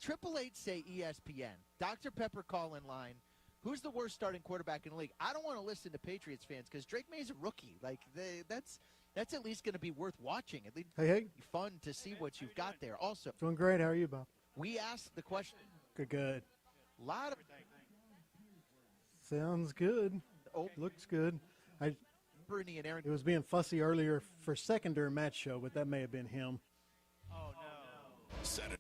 888 say ESPN. Dr. Pepper call in line. Who's the worst starting quarterback in the league? I don't want to listen to Patriots fans because Drake May's a rookie. Like that's at least going to be worth watching. At least hey. Fun to see what you've got there. Also, doing great. How are you, Bob? We asked the question. Good. A lot of. Sounds good. Oh, looks good. Rudy and Aaron. It was being fussy earlier for a second during Matt's show, but that may have been him. Oh, no. Saturday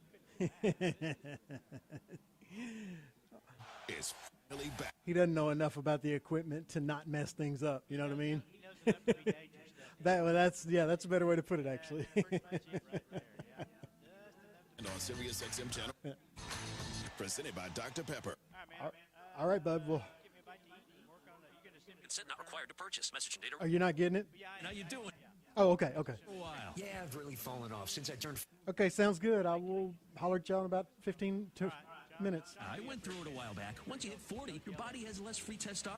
is really bad. He doesn't know enough about the equipment to not mess things up. You know what I mean? He knows enough to be dangerous. That's a better way to put it, actually. Pretty much it right there. Yeah. And on Sirius XM channel, presented by Dr. Pepper. All right, bud. Well, Give me a bite to eat and work on that. You're going to send me. Consent not required to purchase. Message and data. are you not getting it? How you doing? Oh, okay. A while. Yeah, I've really fallen off since I turned. Okay, sounds good. I will holler at y'all in about 15 minutes. I went through it a while back. Once you hit 40, your body has less free testosterone.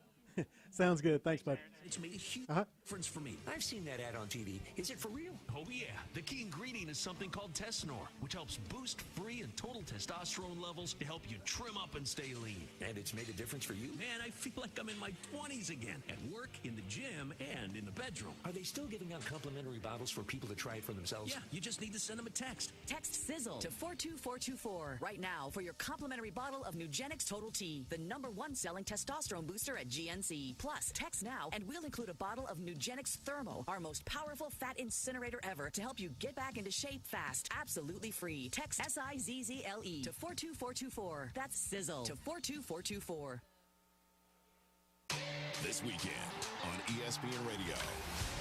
Sounds good. Thanks, bud. It's made a huge difference for me. I've seen that ad on TV. Is it for real? Oh, yeah. The key ingredient is something called Tesnor, which helps boost free and total testosterone levels to help you trim up and stay lean. And it's made a difference for you? Man, I feel like I'm in my 20s again. At work, in the gym, and in the bedroom. Are they still giving out complimentary bottles for people to try it for themselves? Yeah, you just need to send them a text. Text SIZZLE to 42424 right now for your complimentary bottle of Nugenix Total T, the #1 selling testosterone booster at GNC. Plus, text now and we'll include a bottle of Nugenix Thermo, our most powerful fat incinerator ever, to help you get back into shape fast, absolutely free. Text SIZZLE to 42424. That's SIZZLE to 42424. This weekend on ESPN Radio,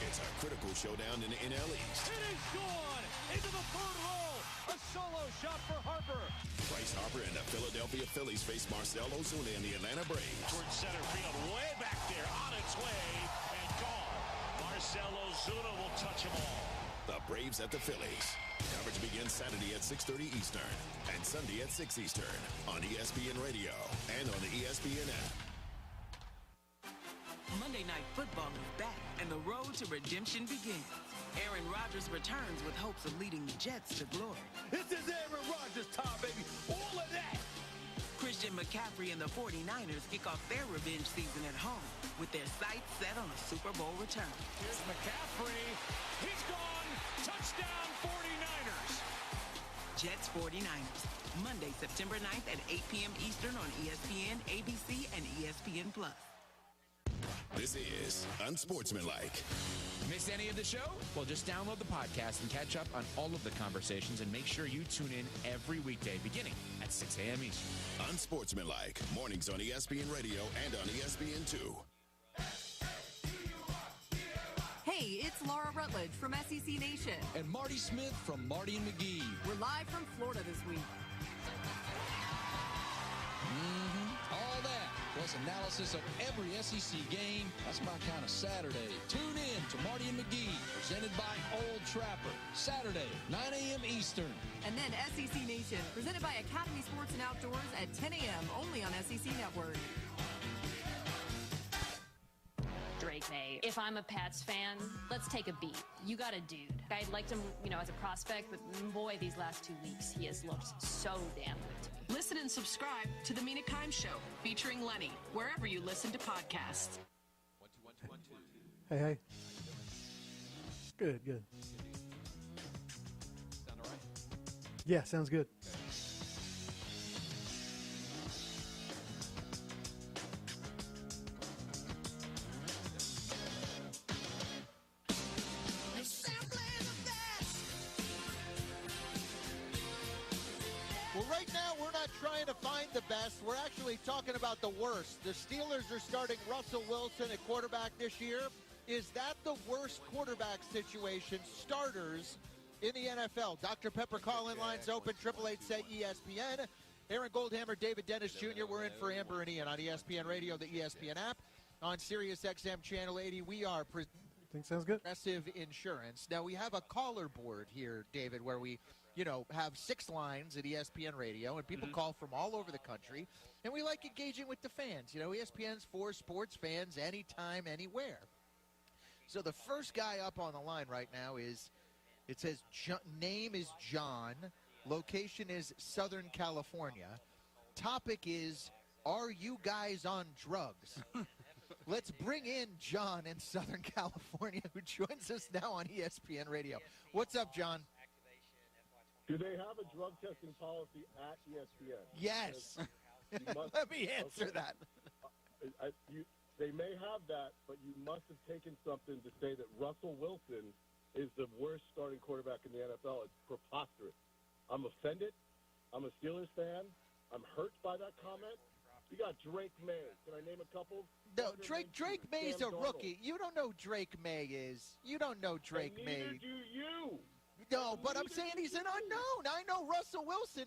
it's a critical showdown in the NL East. It is gone into the third row. A solo shot for Harper. Bryce Harper and the Philadelphia Phillies face Marcell Ozuna and the Atlanta Braves. Towards center field, way back there, on its way, and gone. Marcell Ozuna will touch them all. The Braves at the Phillies. Coverage begins Saturday at 6:30 Eastern and Sunday at 6 Eastern on ESPN Radio and on the ESPN app. Monday Night Football is back, and the road to redemption begins. Aaron Rodgers returns with hopes of leading the Jets to glory. This is Aaron Rodgers time, baby. All of that. Christian McCaffrey and the 49ers kick off their revenge season at home with their sights set on a Super Bowl return. Here's McCaffrey. He's gone. Touchdown 49ers. Jets 49ers, Monday, September 9th at 8 p.m. Eastern on ESPN, ABC, and ESPN+. This is Unsportsmanlike. Missed any of the show? Well, just download the podcast and catch up on all of the conversations, and make sure you tune in every weekday beginning at 6 a.m. Eastern. Unsportsmanlike, mornings on ESPN Radio and on ESPN2. Hey, it's Laura Rutledge from SEC Nation. And Marty Smith from Marty and McGee. We're live from Florida this week. All that, plus analysis of every SEC game. That's my kind of Saturday. Tune in to Marty and McGee, presented by Old Trapper. Saturday, 9 a.m. Eastern. And then SEC Nation, presented by Academy Sports and Outdoors at 10 a.m. only on SEC Network. Drake May. If I'm a Pats fan, let's take a beat. You got a dude. I liked him, as a prospect, but boy, these last 2 weeks, he has looked so damn good to me. Listen and subscribe to The Mina Kimes Show, featuring Lenny, wherever you listen to podcasts. 1, 2, 1, 2, 1, 2. Hey. Good. Sound all right? Yeah, sounds good. Well, right now, we're not trying to find the best. We're actually talking about the worst. The Steelers are starting Russell Wilson at quarterback this year. Is that the worst quarterback situation, starters, in the NFL? Dr. Pepper call-in lines open, 888-SAY-ESPN. Aaron Goldhammer, David Dennis Jr. We're in for Amber and Ian on ESPN Radio, the ESPN app. On Sirius XM Channel 80, we are think sounds good. Progressive Insurance. Now, we have a caller board here, David, where we have 6 lines at ESPN Radio, and people call from all over the country, and we like engaging with the fans. ESPN's for sports fans anytime, anywhere. So the first guy up on the line right now it says name is John. Location is Southern California. Topic is, are you guys on drugs? Let's bring in John in Southern California, who joins us now on ESPN Radio. What's up, John? Do they have a drug testing policy at ESPN? Yes. Let me answer that. They may have that, but you must have taken something to say that Russell Wilson is the worst starting quarterback in the NFL. It's preposterous. I'm offended. I'm a Steelers fan. I'm hurt by that comment. You got Drake May. Can I name a couple? No, Drake May's a rookie. You don't know who Drake May is. You don't know Drake May. Neither do you. No, but I'm saying he's an unknown. I know Russell Wilson.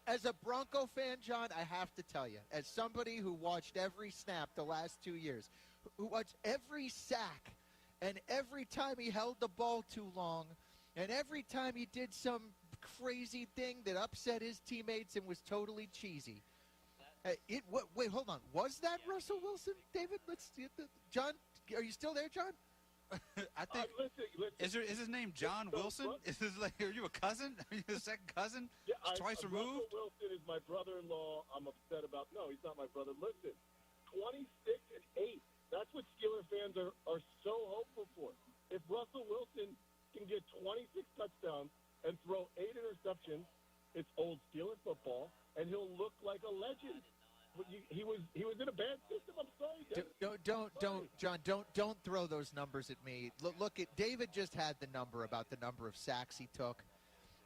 As a Bronco fan, John, I have to tell you, as somebody who watched every snap the last 2 years, who watched every sack, and every time he held the ball too long, and every time he did some crazy thing that upset his teammates and was totally cheesy. Wait, hold on. Was that Russell Wilson, David? John, are you still there, John? I think. Listen. Is his name John Wilson? Are you a cousin? Are you a second cousin? Yeah, twice removed? Russell Wilson is my brother-in-law. I'm upset about. No, he's not my brother. Listen, 26-8. That's what Steeler fans are so hopeful for. If Russell Wilson can get 26 touchdowns and throw 8 interceptions, it's old Steeler football, and he'll look like a legend. But he was in a bad system. I'm sorry. John, don't throw those numbers at me. Look at David. Just had the number about the number of sacks he took,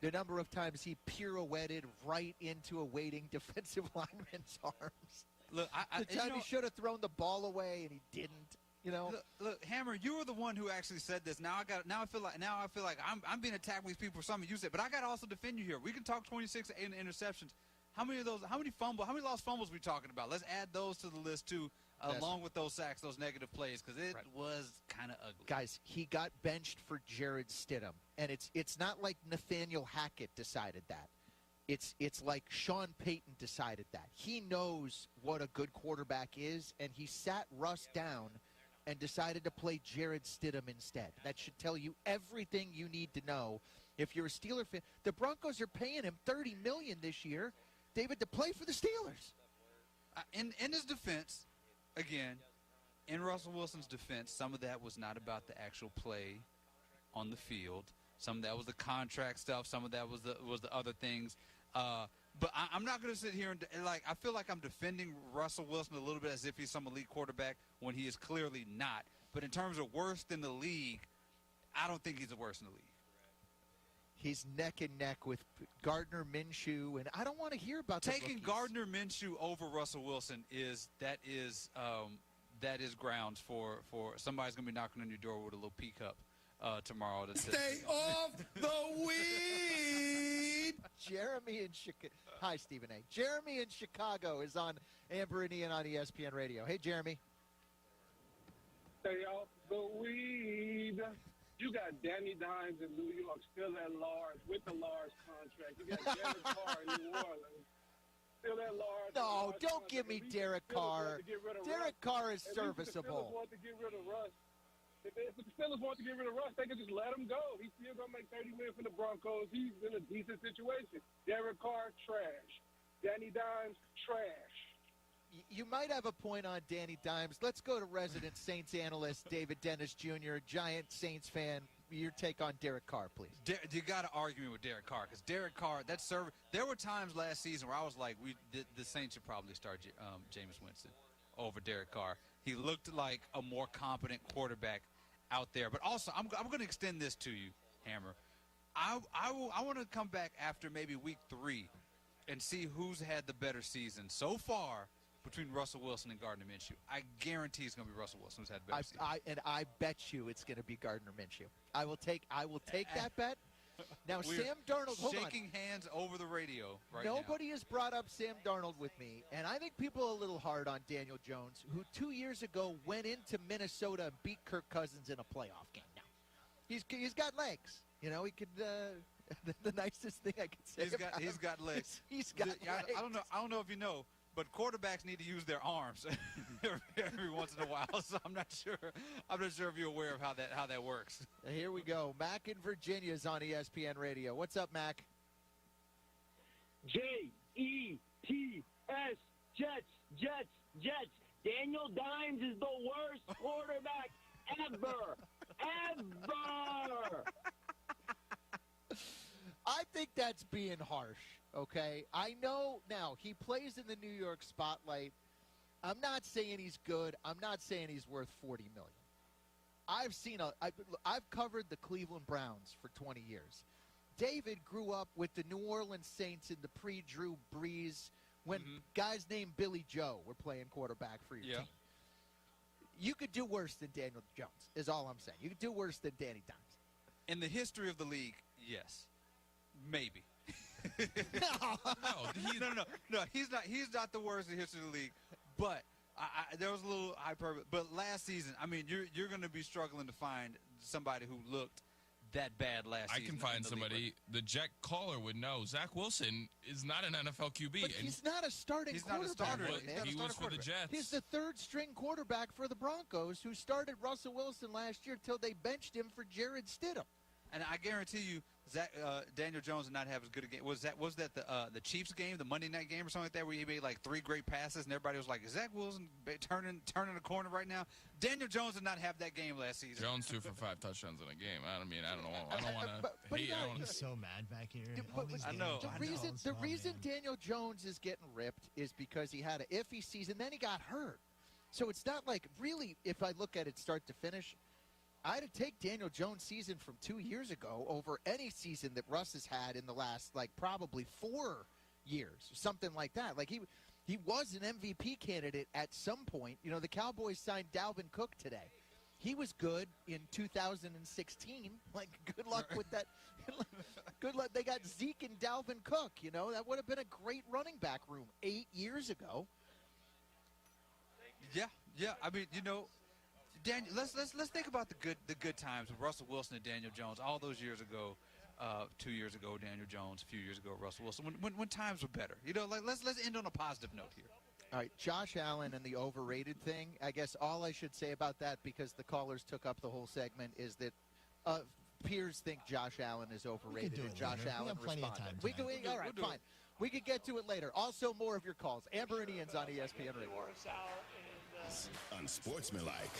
the number of times he pirouetted right into a waiting defensive lineman's arms. Look, the time he should have thrown the ball away and he didn't. You know, look, Hammer, you were the one who actually said this. Now I feel like I'm being attacked with these people for something you said. But I got to also defend you here. We can talk 26 and 8 interceptions. How many lost fumbles we talking about? Let's add those to the list too, along with those sacks, those negative plays, because it was kind of ugly. Guys, he got benched for Jared Stidham, and it's not like Nathaniel Hackett decided that. It's like Sean Payton decided that. He knows what a good quarterback is, and he sat Russ down and decided to play Jared Stidham instead. That should tell you everything you need to know if you're a Steeler fan. The Broncos are paying him $30 million this year, David, to play for the Steelers. In his defense, again, in Russell Wilson's defense, some of that was not about the actual play on the field. Some of that was the contract stuff. Some of that was the other things. But I'm not going to sit here and I feel like I'm defending Russell Wilson a little bit as if he's some elite quarterback when he is clearly not. But in terms of worst in the league, I don't think he's the worst in the league. He's neck and neck with Gardner Minshew, and I don't want to hear about taking Gardner Minshew over Russell Wilson is grounds for somebody's going to be knocking on your door with a little pea cup tomorrow. Stay off the weed. Jeremy in Chicago. Hi, Stephen A. Jeremy in Chicago is on Amber and Ian on ESPN Radio. Hey, Jeremy. Stay off the weed. You got Danny Dimes in New York, still at large, with the large contract. You got Derek Carr in New Orleans, still at large. No, don't give me Derek Carr. Derek Carr is serviceable. If the Steelers want to get rid of Russ, they can just let him go. He's still going to make $30 million for the Broncos. He's in a decent situation. Derek Carr, trash. Danny Dimes, trash. You might have a point on Danny Dimes. Let's go to resident Saints analyst David Dennis Jr., giant Saints fan. Your take on Derek Carr, please. You got to argue me with Derek Carr because Derek Carr, there were times last season where I was like, the Saints should probably start Jameis Winston over Derek Carr. He looked like a more competent quarterback out there. But also, I'm going to extend this to you, Hammer. I want to come back after maybe week 3 and see who's had the better season so far between Russell Wilson and Gardner Minshew. I guarantee it's going to be Russell Wilson who's had the better season. I bet you it's going to be Gardner Minshew. I will take that bet. Now, Sam Darnold, hold on. Shaking hands over the radio right Nobody has brought up Sam Darnold with me, and I think people are a little hard on Daniel Jones, who 2 years ago went into Minnesota and beat Kirk Cousins in a playoff game. Now, he's got legs. You know, he could. The nicest thing I could say. He's got legs. He's got legs. I don't know if you know, but quarterbacks need to use their arms every once in a while. So I'm not sure if you're aware of how that works. Here we go. Mac in Virginia is on ESPN Radio. What's up, Mac? Jets. Daniel Dimes is the worst quarterback ever. I think that's being harsh, okay? I know now he plays in the New York spotlight. I'm not saying he's good. I'm not saying he's worth $40 million. I've covered the Cleveland Browns for 20 years. David grew up with the New Orleans Saints in the pre-Drew Brees when guys named Billy Joe were playing quarterback for your team. You could do worse than Daniel Jones, is all I'm saying. You could do worse than Danny Dimes. In the history of the league, yes. Maybe. No. He's not the worst in the history of the league. But there was a little hyperbole. But last season, I mean, you're going to be struggling to find somebody who looked that bad last season. I can find somebody. The Jet caller would know. Zach Wilson is not an NFL QB. But he's not a starting quarterback. He was for the Jets. He's the third-string quarterback for the Broncos who started Russell Wilson last year till they benched him for Jared Stidham. And I guarantee you, Daniel Jones did not have as good a game. Was that the Chiefs game, the Monday night game or something like that, where he made like 3 great passes and everybody was like, is Zach Wilson turning the corner right now? Daniel Jones did not have that game last season. Jones threw for 5 touchdowns in a game. I don't want to hate. He's so mad back here. I know. The reason Daniel Jones is getting ripped is because he had an iffy season, then he got hurt. So it's not like really, if I look at it start to finish, I'd take Daniel Jones' season from 2 years ago over any season that Russ has had in the last, like, probably 4 years, something like that. Like, he was an MVP candidate at some point. You know, the Cowboys signed Dalvin Cook today. He was good in 2016. Like, good luck with that. Good luck. They got Zeke and Dalvin Cook, you know. That would have been a great running back room 8 years ago. Yeah. I mean, you know, Daniel, let's think about the good times with Russell Wilson and Daniel Jones all those years ago. 2 years ago, Daniel Jones. A few years ago, Russell Wilson. When times were better, you know. Like let's end on a positive note here. All right, Josh Allen and the overrated thing. I guess all I should say about that, because the callers took up the whole segment, is that peers think Josh Allen is overrated, and Josh Allen responded. All right, fine. We could get to it later. Also, more of your calls. Amber and Ian's on ESPN Radio. Unsportsmanlike.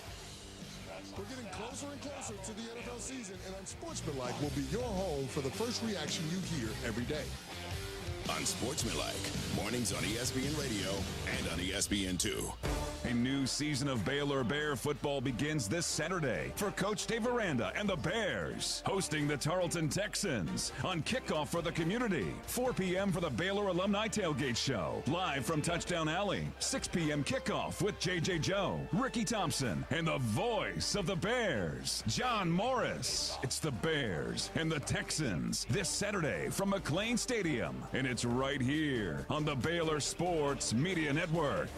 We're getting closer and closer to the NFL season, and Unsportsmanlike will be your home for the first reaction you hear every day. Unsportsmanlike. Mornings on ESPN Radio and on ESPN2. A new season of Baylor Bear football begins this Saturday for Coach Dave Aranda and the Bears, hosting the Tarleton Texans on Kickoff for the Community, 4 p.m. for the Baylor Alumni Tailgate Show, live from Touchdown Alley, 6 p.m. kickoff with J.J. Joe, Ricky Thompson, and the voice of the Bears, John Morris. It's the Bears and the Texans this Saturday from McLean Stadium, and it's right here on the Baylor Sports Media Network.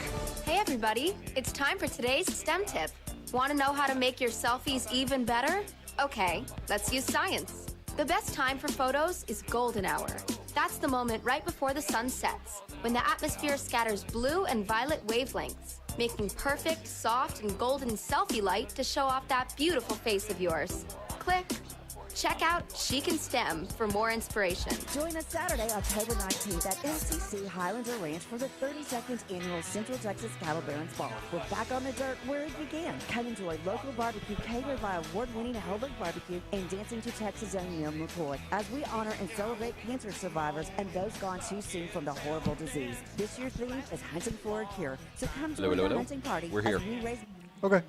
Hey, everybody. It's time for today's STEM tip. Want to know how to make your selfies even better? Okay, let's use science. The best time for photos is golden hour. That's the moment right before the sun sets, when the atmosphere scatters blue and violet wavelengths, making perfect, soft, and golden selfie light to show off that beautiful face of yours. Click. Check out Chic and STEM for more inspiration. Join us Saturday, October 19th at MCC Highlander Ranch for the 32nd Annual Central Texas Cattle Barons Ball. We're back on the dirt where it began. Come enjoy local barbecue catered by award-winning Hellberg Barbecue and Dancing to Texas own Neil McCoy, as we honor and celebrate cancer survivors and those gone too soon from the horrible disease. This year's theme is Hunting for a Cure. So come join the hunting party. We're here. Okay.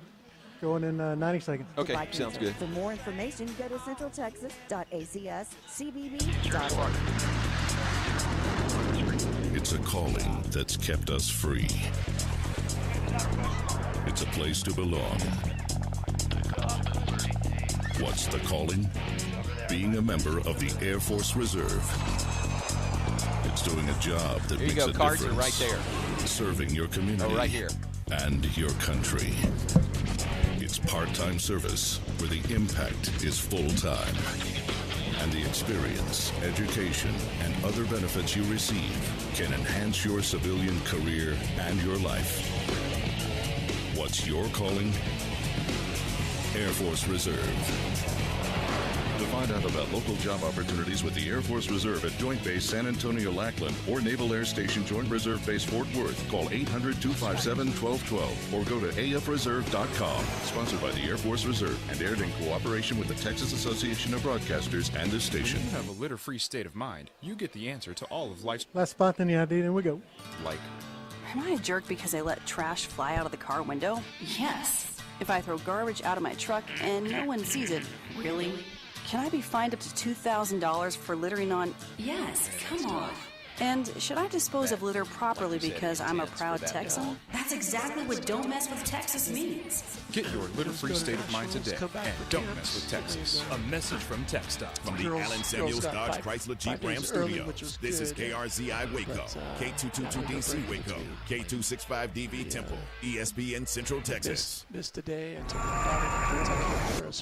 Going in 90 seconds. Okay, sounds good. For more information, go to centraltexas.acscbb.org. It's a calling that's kept us free. It's a place to belong. What's the calling? Being a member of the Air Force Reserve. It's doing a job that makes a difference. Cards are right there. Serving your community. Oh, right here. And your country. It's part-time service where the impact is full-time. And the experience, education, and other benefits you receive can enhance your civilian career and your life. What's your calling? Air Force Reserve. Define Find out about local job opportunities with the Air Force Reserve at Joint Base San Antonio Lackland or Naval Air Station Joint Reserve Base Fort Worth. Call 800-257-1212 or go to afreserve.com. Sponsored by the Air Force Reserve and aired in cooperation with the Texas Association of Broadcasters and this station. When you have a litter-free state of mind, you get the answer to all of life's... Last spot, then the ID, and we go. Like... Am I a jerk because I let trash fly out of the car window? Yes. If I throw garbage out of my truck and no one sees it, really? Can I be fined up to $2,000 for littering on... Yes, come on. And should I dispose of litter properly because I'm a proud Texan? That's exactly what Don't Mess with Texas means. Get your litter-free state of mind today and don't mess with Texas. A message from TechStop. From the Allen Samuels Dodge Chrysler Jeep Ram Studios, this is KRZI Waco, K222DC Waco, K265DV Temple, ESPN Central Texas. This today.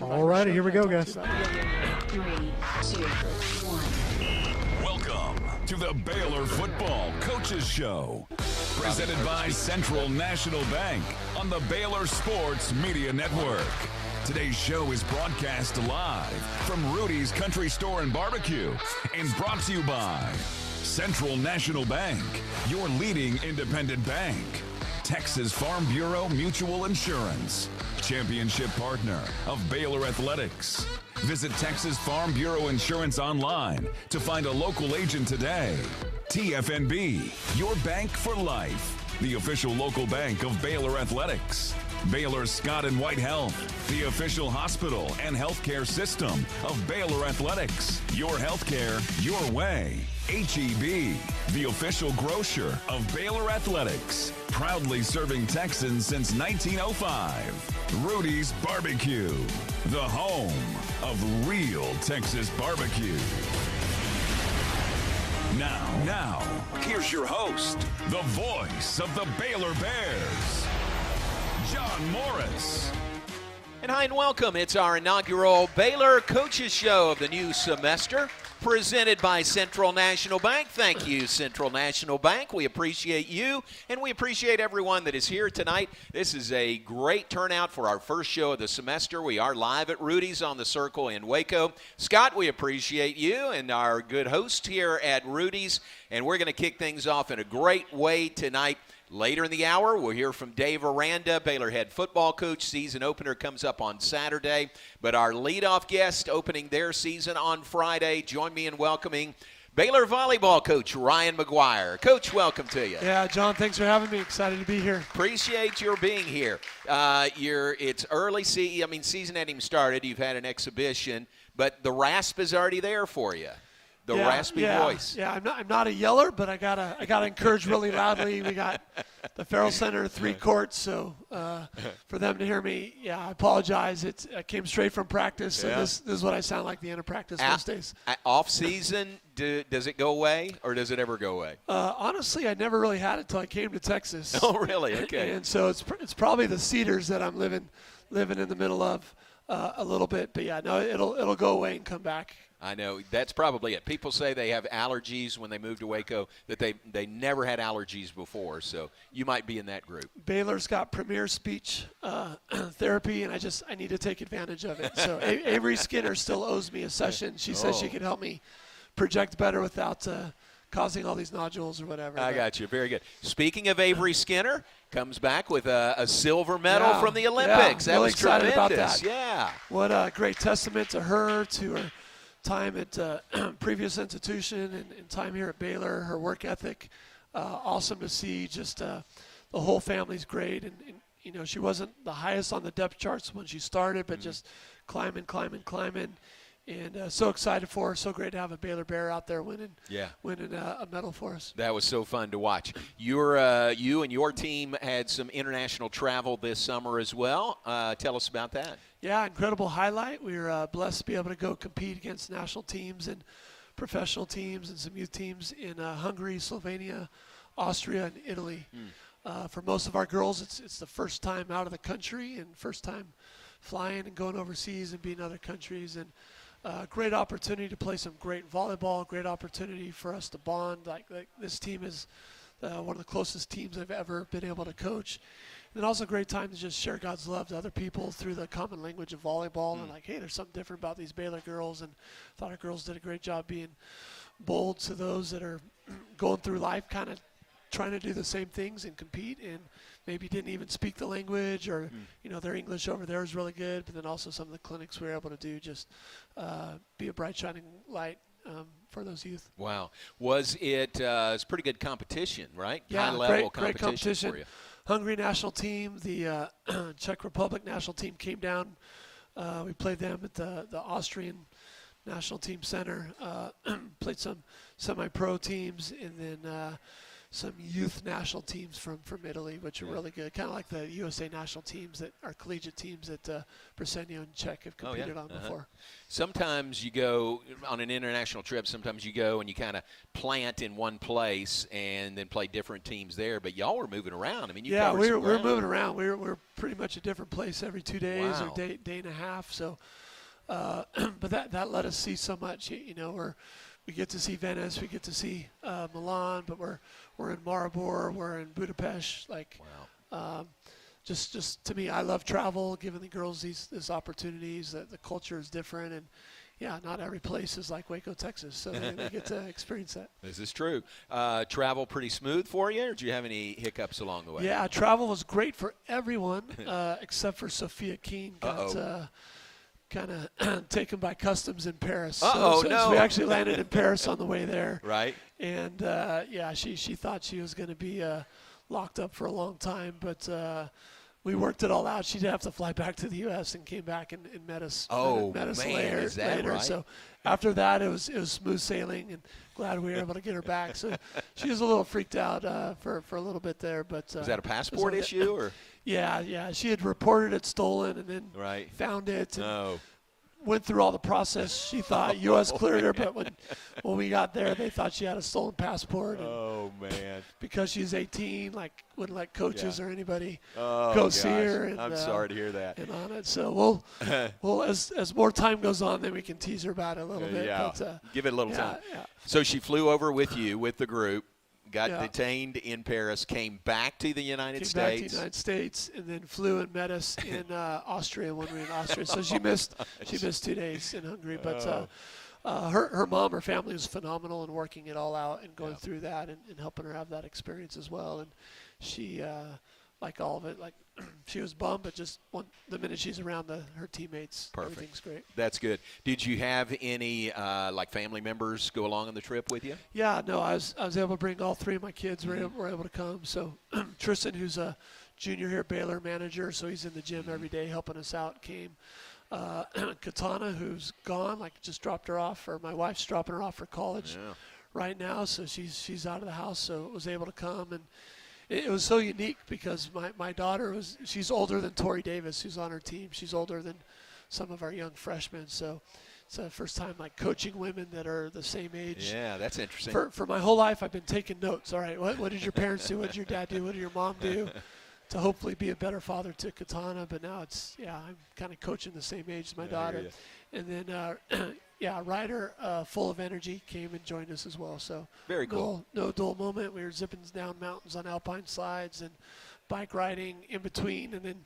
All righty, here we go, guys. 3, 2, 1. Welcome to the Baylor Football Coaches Show, presented by Central National Bank on the Baylor Sports Media Network. Today's show is broadcast live from Rudy's Country Store and Barbecue and brought to you by Central National Bank, your leading independent bank. Texas Farm Bureau Mutual Insurance, championship partner of Baylor Athletics. Visit Texas Farm Bureau Insurance online to find a local agent today. TFNB, your bank for life, the official local bank of Baylor Athletics. Baylor Scott and White Health, the official hospital and healthcare system of Baylor Athletics. Your healthcare, your way. HEB, the official grocer of Baylor Athletics. Proudly serving Texans since 1905. Rudy's Barbecue, the home of real Texas barbecue. Now, here's your host, the voice of the Baylor Bears, John Morris. And hi and welcome. It's our inaugural Baylor Coaches Show of the new semester, presented by Central National Bank. Thank you, Central National Bank. We appreciate you, and we appreciate everyone that is here tonight. This is a great turnout for our first show of the semester. We are live at Rudy's on the Circle in Waco. Scott, we appreciate you and our good host here at Rudy's, and we're going to kick things off in a great way tonight. Later in the hour, we'll hear from Dave Aranda, Baylor head football coach. Season opener comes up on Saturday. But our leadoff guest opening their season on Friday. Join me in welcoming Baylor volleyball coach Ryan McGuyre. Coach, welcome to you. Yeah, John, thanks for having me. Excited to be here. Appreciate your being here. It's early. Season hadn't even started. You've had an exhibition, but the rasp is already there for you. The raspy voice. Yeah, I'm not a yeller, but I gotta encourage really loudly. We got the Farrell Center 3 courts, so for them to hear me, I apologize. It came straight from practice, so this is what I sound like the end of practice most days. Off season, does it go away, or does it ever go away? Honestly, I never really had it until I came to Texas. Oh, really? Okay. And so it's probably the cedars that I'm living in the middle of a little bit, but it'll go away and come back. I know. That's probably it. People say they have allergies when they move to Waco, that they never had allergies before, so you might be in that group. Baylor's got premier speech therapy, and I need to take advantage of it. So Avery Skinner still owes me a session. She says she can help me project better without causing all these nodules or whatever. I got you. Very good. Speaking of Avery Skinner, comes back with a silver medal from the Olympics. Yeah, that was excited tremendous. About that. Yeah. What a great testament to her, to her time at previous institution and time here at Baylor, her work ethic. Awesome to see. Just the whole family's great. And she wasn't the highest on the depth charts when she started, but just climbing. And so excited for her. So great to have a Baylor Bear out there winning a medal for us. That was so fun to watch. You and your team had some international travel this summer as well. Tell us about that. Yeah, incredible highlight. We were blessed to be able to go compete against national teams and professional teams and some youth teams in Hungary, Slovenia, Austria, and Italy. For most of our girls, it's the first time out of the country and first time flying and going overseas and being in other countries. And great opportunity to play some great volleyball, great opportunity for us to bond. Like this team is one of the closest teams I've ever been able to coach. And also a great time to just share God's love to other people through the common language of volleyball. And like, hey, there's something different about these Baylor girls. And I thought our girls did a great job being bold to those that are going through life kind of trying to do the same things and compete and maybe didn't even speak the language or, their English over there is really good. But then also some of the clinics we were able to do just be a bright, shining light for those youth. Wow. Was it it's pretty good competition, right? Yeah, high-level great competition. for you. Hungary national team, the Czech Republic national team came down. We played them at the Austrian national team center. Played some semi-pro teams and then some youth national teams from Italy, which are really good. Kind of like the USA national teams that are collegiate teams that Briseño and Czech have competed on before. Sometimes you go on an international trip, sometimes you go and you kind of plant in one place and then play different teams there, but y'all were moving around. I mean, we're moving around. We're pretty much a different place every 2 days or day and a half. So, but that let us see so much. We get to see Venice, we get to see Milan, but we're in Maribor, we're in Budapest. Just to me, I love travel, giving the girls these opportunities. That the culture is different, and not every place is like Waco, Texas, so they get to experience that. This is true. Travel pretty smooth for you, or did you have any hiccups along the way? Yeah, travel was great for everyone except for Sophia Keene. Kind of taken by customs in Paris. So we actually landed in Paris on the way there. Right. And, she thought she was going to be locked up for a long time, but we worked it all out. She did have to fly back to the U.S. and came back and met us. Later. Is that right? So after that, it was smooth sailing, and glad we were able to get her back. So she was a little freaked out for a little bit there. But was that a passport issue? Or? Yeah. She had reported it stolen and then found it. And went through all the process. She thought U.S. cleared her, but when we got there, they thought she had a stolen passport. And oh, man. Because she's 18, wouldn't let coaches or anybody see see her. And, I'm sorry to hear that. And on it. So we'll as more time goes on, then we can tease her about it a little bit. Yeah. But, give it a little time. Yeah. So she flew over with you, with the group. Got detained in Paris, came back to the United States. Came back to the United States, and then flew and met us in Austria when we were in Austria. So she missed 2 days in Hungary. But her mom, her family was phenomenal in working it all out and going through that and helping her have that experience as well. And she, like all of it, she was bummed, but just the minute she's around her teammates, everything's great. That's good. Did you have any family members go along on the trip with you? Yeah, no, I was able to bring all 3 of my kids. Were able to come. So Tristan, who's a junior here at Baylor, manager, so he's in the gym every day helping us out, came. Katana, who's gone, just dropped her off, or my wife's dropping her off for college right now, so she's out of the house, so was able to come. And it was so unique because my daughter she's older than Tori Davis, who's on her team. She's older than some of our young freshmen. So it's the first time coaching women that are the same age. Yeah, that's interesting. For my whole life, I've been taking notes. All right, what did your parents do? What did your dad do? What did your mom do? To hopefully be a better father to Katana. But now I'm kind of coaching the same age as my daughter. And then Ryder, full of energy, came and joined us as well. So very cool. No dull moment. We were zipping down mountains on alpine slides and bike riding in between, and then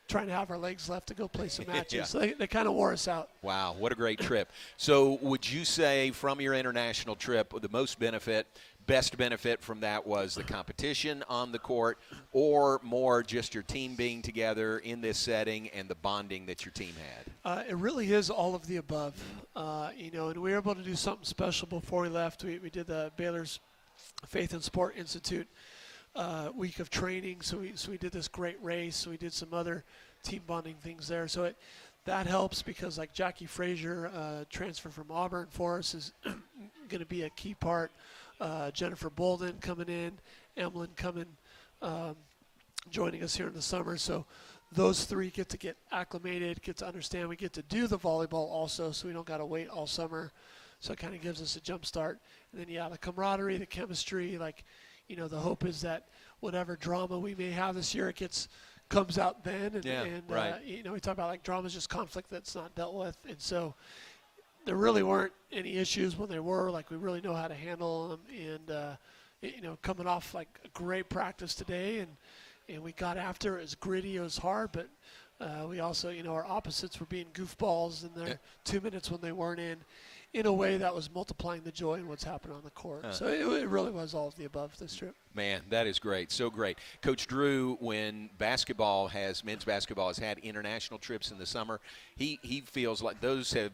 trying to have our legs left to go play some matches. So they kind of wore us out. Wow, what a great trip. So would you say from your international trip, the best benefit from that was the competition on the court, or more just your team being together in this setting and the bonding that your team had? It really is all of the above. And we were able to do something special before we left. We did the Baylor's Faith and Sport Institute week of training. So we did this great race. So we did some other team bonding things there. So that helps because Jackie Frazier, transfer from Auburn for us, is going to be a key part. Jennifer Bolden coming in, Emlyn coming, joining us here in the summer. So those 3 get to get acclimated, get to understand. We get to do the volleyball also, so we don't got to wait all summer. So it kind of gives us a jump start. And then, the camaraderie, the chemistry, the hope is that whatever drama we may have this year, comes out then. And we talk about drama is just conflict that's not dealt with. And so there really weren't any issues when there were. We really know how to handle them. And, coming off a great practice today and we got after it. It was gritty, it was hard, but we also, our opposites were being goofballs in their 2 minutes when they weren't in a way that was multiplying the joy in what's happening on the court. So it really was all of the above this trip. Man, that is great. So great. Coach Drew, when men's basketball has had international trips in the summer, he feels like those have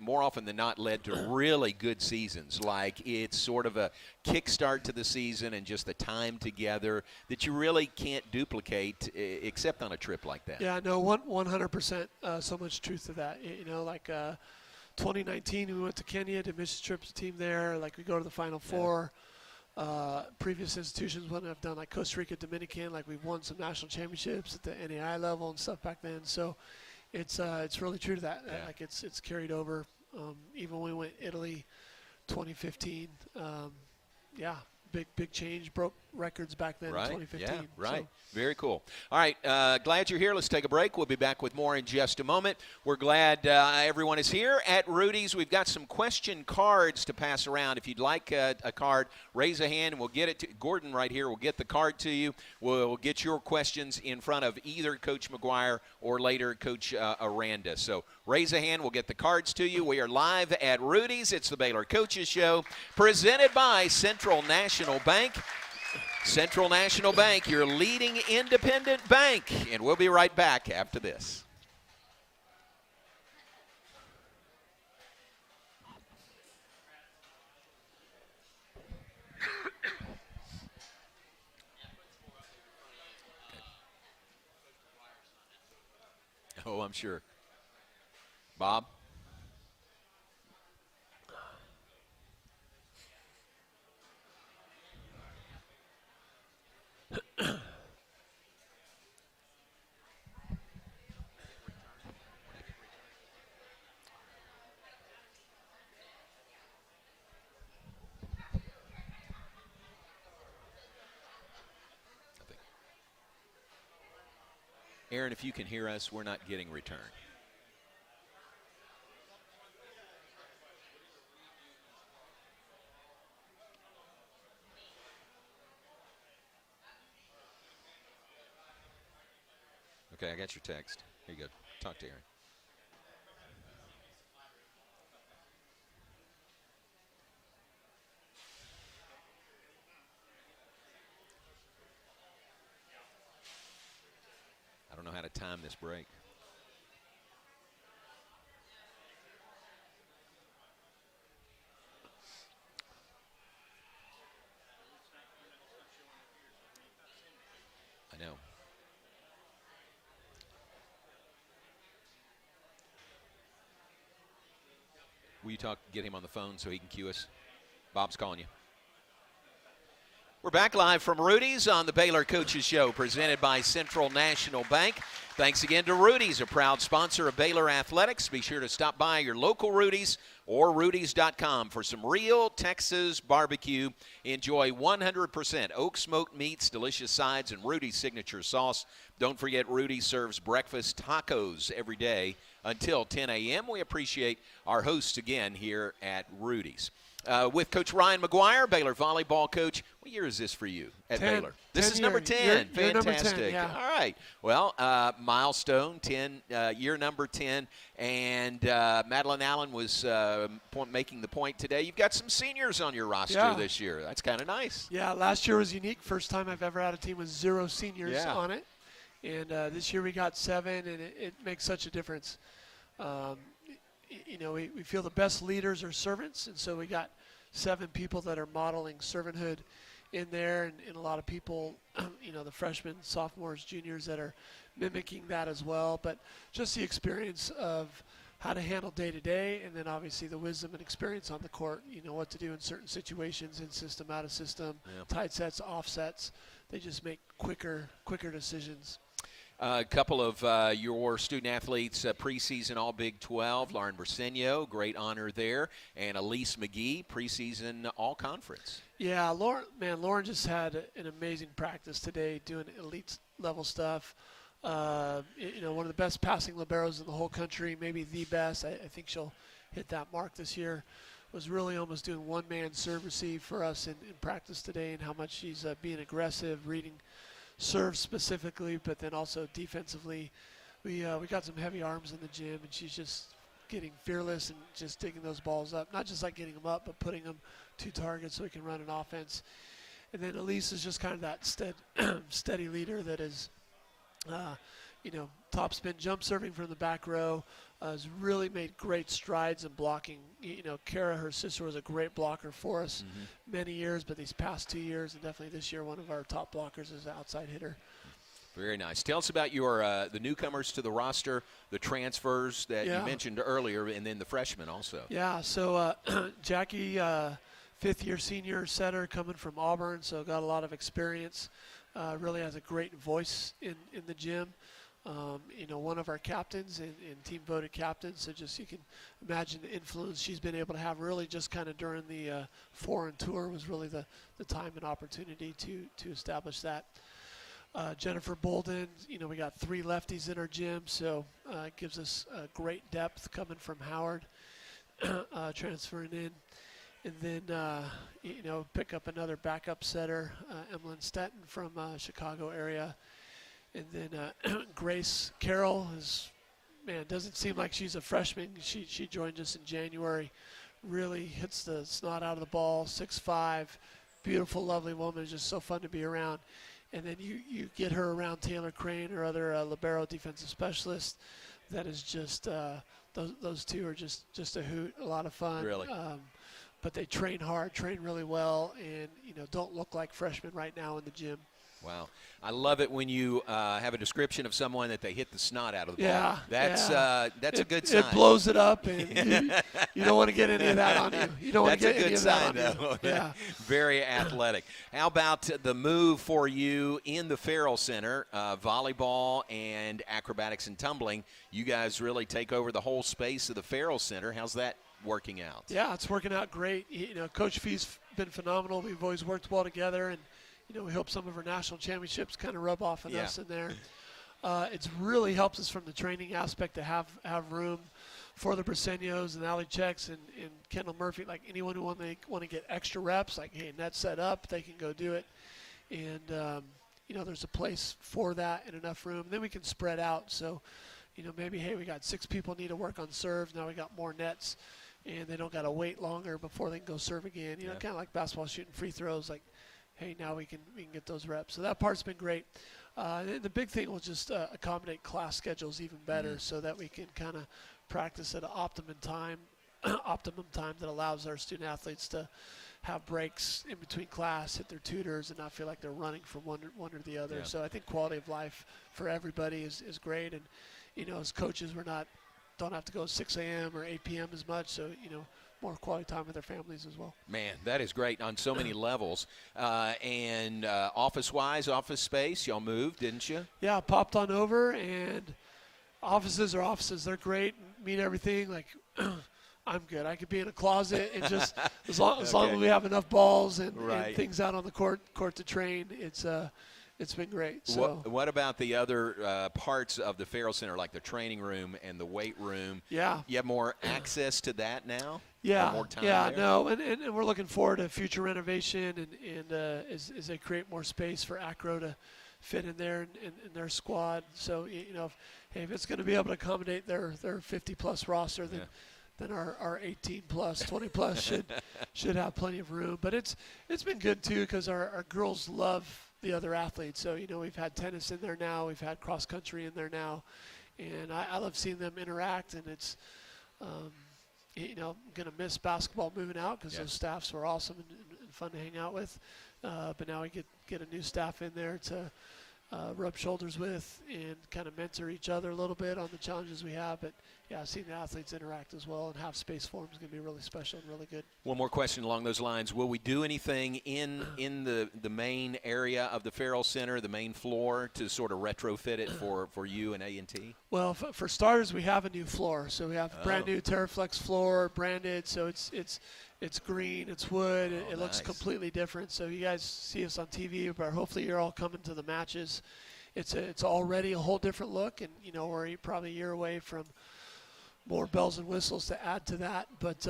more often than not led to really good seasons. Like it's sort of a kickstart to the season and just the time together that you really can't duplicate except on a trip like that. Yeah, no, 100% so much truth to that. 2019, we went to Kenya to Mission Trips team there. Like we go to the Final Four. Previous institutions wouldn't have done, like Costa Rica, Dominican. Like we've won some national championships at the NAI level and stuff back then. So it's really true to that. Yeah. Like it's carried over. Even when we went Italy, 2015. Big change. Broke records back then in 2015. Yeah, right. So. Very cool. All right, glad you're here. Let's take a break. We'll be back with more in just a moment. We're glad everyone is here at Rudy's. We've got some question cards to pass around. If you'd like a card, raise a hand and we'll get it to Gordon right here. We'll get the card to you. We'll get your questions in front of either Coach McGuyre or later Coach Aranda. So raise a hand. We'll get the cards to you. We are live at Rudy's. It's the Baylor Coaches Show presented by Central National Bank. Central National Bank, your leading independent bank. And we'll be right back after this. Oh, I'm sure. Bob? Aaron, if you can hear us, we're not getting return. Okay, I got your text. Here you go. Talk to Aaron. I don't know how to time this break. I know. Will you get him on the phone so he can cue us? Bob's calling you. We're back live from Rudy's on the Baylor Coaches Show, presented by Central National Bank. Thanks again to Rudy's, a proud sponsor of Baylor Athletics. Be sure to stop by your local Rudy's or Rudy's.com for some real Texas barbecue. Enjoy 100% oak smoked meats, delicious sides, and Rudy's signature sauce. Don't forget, Rudy's serves breakfast tacos every day until 10 a.m. We appreciate our hosts again here at Rudy's. With Coach Ryan McGuyre, Baylor volleyball coach. What year is this for you at Baylor? This is number 10. Year Fantastic. Number 10, yeah. All right. Well, milestone 10, year number 10. And Madeline Allen was making the point today. You've got some seniors on your roster this year. That's kind of nice. Yeah, last year was unique. First time I've ever had a team with 0 seniors on it. And this year we got 7, and it makes such a difference. We feel the best leaders are servants, and so we got 7 people that are modeling servanthood in there, and a lot of people, the freshmen, sophomores, juniors that are mimicking that as well. But just the experience of how to handle day-to-day, and then obviously the wisdom and experience on the court, what to do in certain situations, in system, out of system, tight sets, offsets. They just make quicker decisions. A couple of your student athletes, preseason All Big 12, Lauren Briseño, great honor there, and Elise McGee, preseason All Conference. Yeah, Lauren just had an amazing practice today doing elite level stuff. One of the best passing liberos in the whole country, maybe the best. I think she'll hit that mark this year. Was really almost doing one-man serve receive for us in practice today, and how much she's being aggressive, reading serve specifically, but then also defensively. We got some heavy arms in the gym, and she's just getting fearless and just digging those balls up. Not just like getting them up, but putting them to targets so we can run an offense. And then Elise is just kind of that steady leader that is, top spin jump serving from the back row. Has really made great strides in blocking. Kara, her sister, was a great blocker for us many years, but these past 2 years, and definitely this year, one of our top blockers is an outside hitter. Very nice. Tell us about your the newcomers to the roster, the transfers that you mentioned earlier, and then the freshmen also. Yeah, so Jackie, fifth-year senior setter coming from Auburn, so got a lot of experience. Really has a great voice in the gym. One of our captains and team voted captain, so just you can imagine the influence she's been able to have really just kind of during the foreign tour was really the time and opportunity to establish that. Jennifer Bolden, we got 3 lefties in our gym, so it gives us great depth coming from Howard, transferring in. And then, pick up another backup setter, Emlyn Stetton from Chicago area. And then Grace Carroll doesn't seem like she's a freshman. She joined us in January. Really hits the snot out of the ball, 6'5", beautiful, lovely woman, just so fun to be around. And then you get her around Taylor Crane or other libero defensive specialists. That is just those two are just a hoot, a lot of fun. Really. But they train hard, train really well, and don't look like freshmen right now in the gym. Wow. I love it when you have a description of someone that they hit the snot out of the ball. Yeah. That's a good sign. It blows it up, and you don't want to get any of that on you. You don't want to get any of that on you. That's a good sign, though. Yeah. Very athletic. How about the move for you in the Farrell Center, volleyball and acrobatics and tumbling? You guys really take over the whole space of the Farrell Center. How's that working out? Yeah, it's working out great. Coach Fee's been phenomenal. We've always worked well together, and we hope some of our national championships kind of rub off on us in there. It's really helps us from the training aspect to have room for the Briseños and Ali Checks and Kendall Murphy, like anyone who want to get extra reps, like, hey, net's set up, they can go do it. And, there's a place for that and enough room. And then we can spread out. So, maybe, hey, we got 6 people need to work on serve. Now we got more nets, and they don't got to wait longer before they can go serve again. Kind of like basketball shooting free throws, like, hey, now we can get those reps. So that part's been great. The big thing will just accommodate class schedules even better so that we can kind of practice at an optimum time that allows our student athletes to have breaks in between class, hit their tutors, and not feel like they're running from one or the other. Yeah. So I think quality of life for everybody is great. And, as coaches, don't have to go 6 a.m. or 8 p.m. as much. So, more quality time with their families as well. Man, that is great on so many levels. And office-wise, office space, y'all moved, didn't you? Yeah, popped on over, and offices are offices. They're great, meet everything. Like, I'm good. I could be in a closet and just as long as we have enough balls and things out on the court to train, it's been great. So what about the other parts of the Farrell Center, like the training room and the weight room? Yeah. You have more access to that now? Yeah. More time yeah, there? no, and we're looking forward to future renovation and as they create more space for acro to fit in there in their squad. So, if it's going to be able to accommodate their 50-plus roster, then our 18-plus, 20-plus should have plenty of room. But it's been good, too, because our girls love the other athletes. So, we've had tennis in there now. We've had cross-country in there now. And I love seeing them interact, and it's going to miss basketball moving out because those staffs were awesome and fun to hang out with. But now we get a new staff in there to rub shoulders with and kind of mentor each other a little bit on the challenges we have. But, seeing the athletes interact as well and have space for them is going to be really special and really good. One more question along those lines. Will we do anything in the main area of the Farrell Center, the main floor, to sort of retrofit it for you and A&T? Well, for starters, we have a new floor. So we have a brand new Terraflex floor, branded. So it's green, it's wood. It looks completely different. So you guys see us on TV, but hopefully you're all coming to the matches. It's already a whole different look, and we're probably a year away from more bells and whistles to add to that. But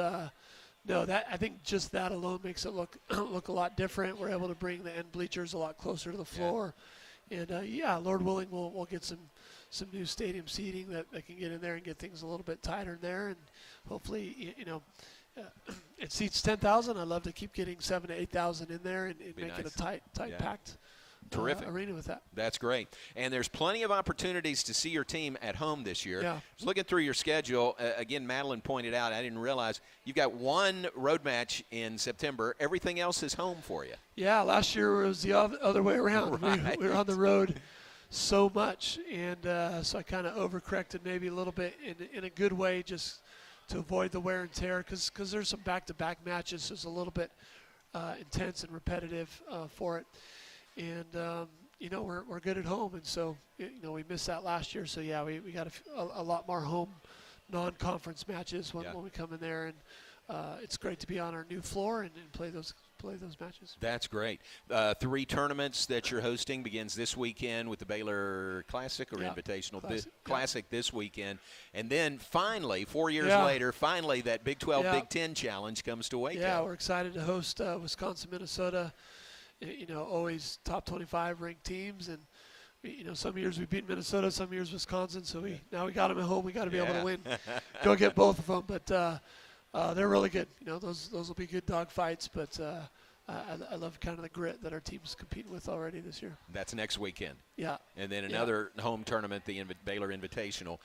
no, I think just that alone makes it look a lot different. We're able to bring the end bleachers a lot closer to the floor. And Lord willing, we'll get some new stadium seating that can get in there and get things a little bit tighter in there, and hopefully, it seats 10,000. I'd love to keep getting 7,000 to 8,000 in there and make nice. it a tight packed. Terrific arena with that. That's great. And there's plenty of opportunities to see your team at home this year. Yeah. Just looking through your schedule, again, Madeline pointed out, I didn't realize, you've got one road match in September. Everything else is home for you. Yeah, last year it was the other way around. Right. We were on the road so much, and so I kind of overcorrected maybe a little bit in a good way, just to avoid the wear and tear, because there's some back-to-back matches. So it's a little bit intense and repetitive for it. And, we're good at home. And so, we missed that last year. So, yeah, we got a lot more home non-conference matches when we come in there. And it's great to be on our new floor and play those matches. That's great. 3 tournaments that you're hosting begins this weekend with the Baylor Classic or Invitational. Classic this weekend. And then finally, 4 years later, that Big 12, Big 10 challenge comes to Waco. Yeah, we're excited to host Wisconsin, Minnesota. Always top 25 ranked teams, and some years we beat Minnesota, some years Wisconsin. So now we got them at home. We got to be able to win. Go get both of them, but they're really good. Those will be good dog fights. But I love kind of the grit that our team's competing with already this year. That's next weekend. Yeah. And then another home tournament, the Baylor Invitational.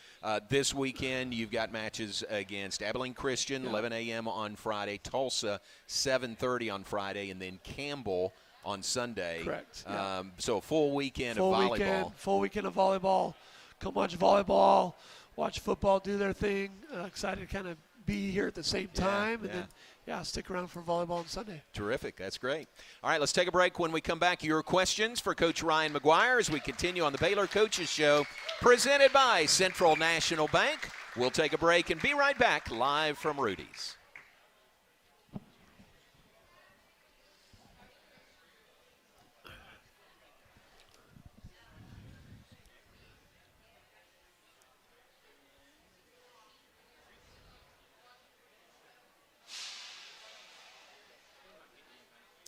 This weekend you've got matches against Abilene Christian, 11 a.m. on Friday, Tulsa, 7:30 on Friday, and then Campbell on Sunday. Correct. So a full weekend of volleyball. Full weekend of volleyball. Come watch volleyball, watch football do their thing. Excited to kind of be here at the same time. And then, stick around for volleyball on Sunday. Terrific. That's great. All right, let's take a break. When we come back, your questions for Coach Ryan McGuyre as we continue on the Baylor Coaches Show, presented by Central National Bank. We'll take a break and be right back live from Rudy's.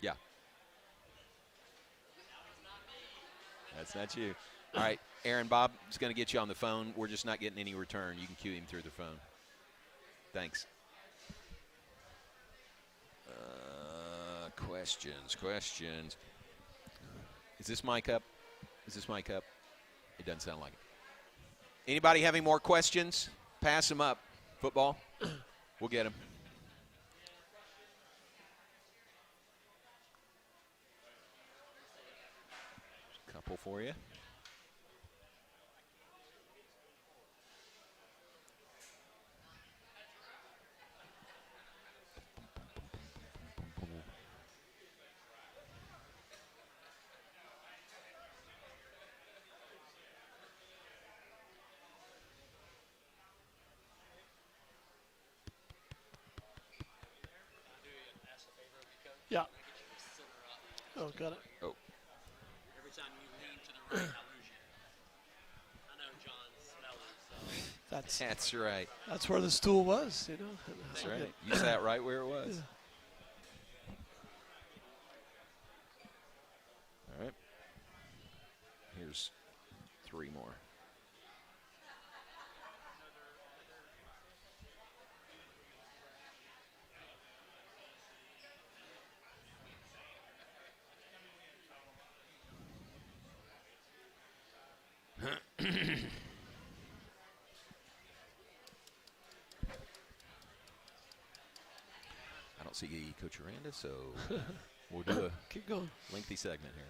Yeah. That's not you. All right, Aaron, Bob is going to get you on the phone. We're just not getting any return. You can cue him through the phone. Thanks. Questions. Is this mic up? It doesn't sound like it. Anybody having more questions? Pass them up. Football. We'll get them. Couple for you. Yeah. Oh, got it. Oh. Every time you lean to the right, I lose you. I know John's smelling, so. That's right. That's where the stool was, That's right. You sat right where it was. Yeah. All right. Here's 3 more. I don't see Coach Aranda, so we'll do a keep going. Lengthy segment here.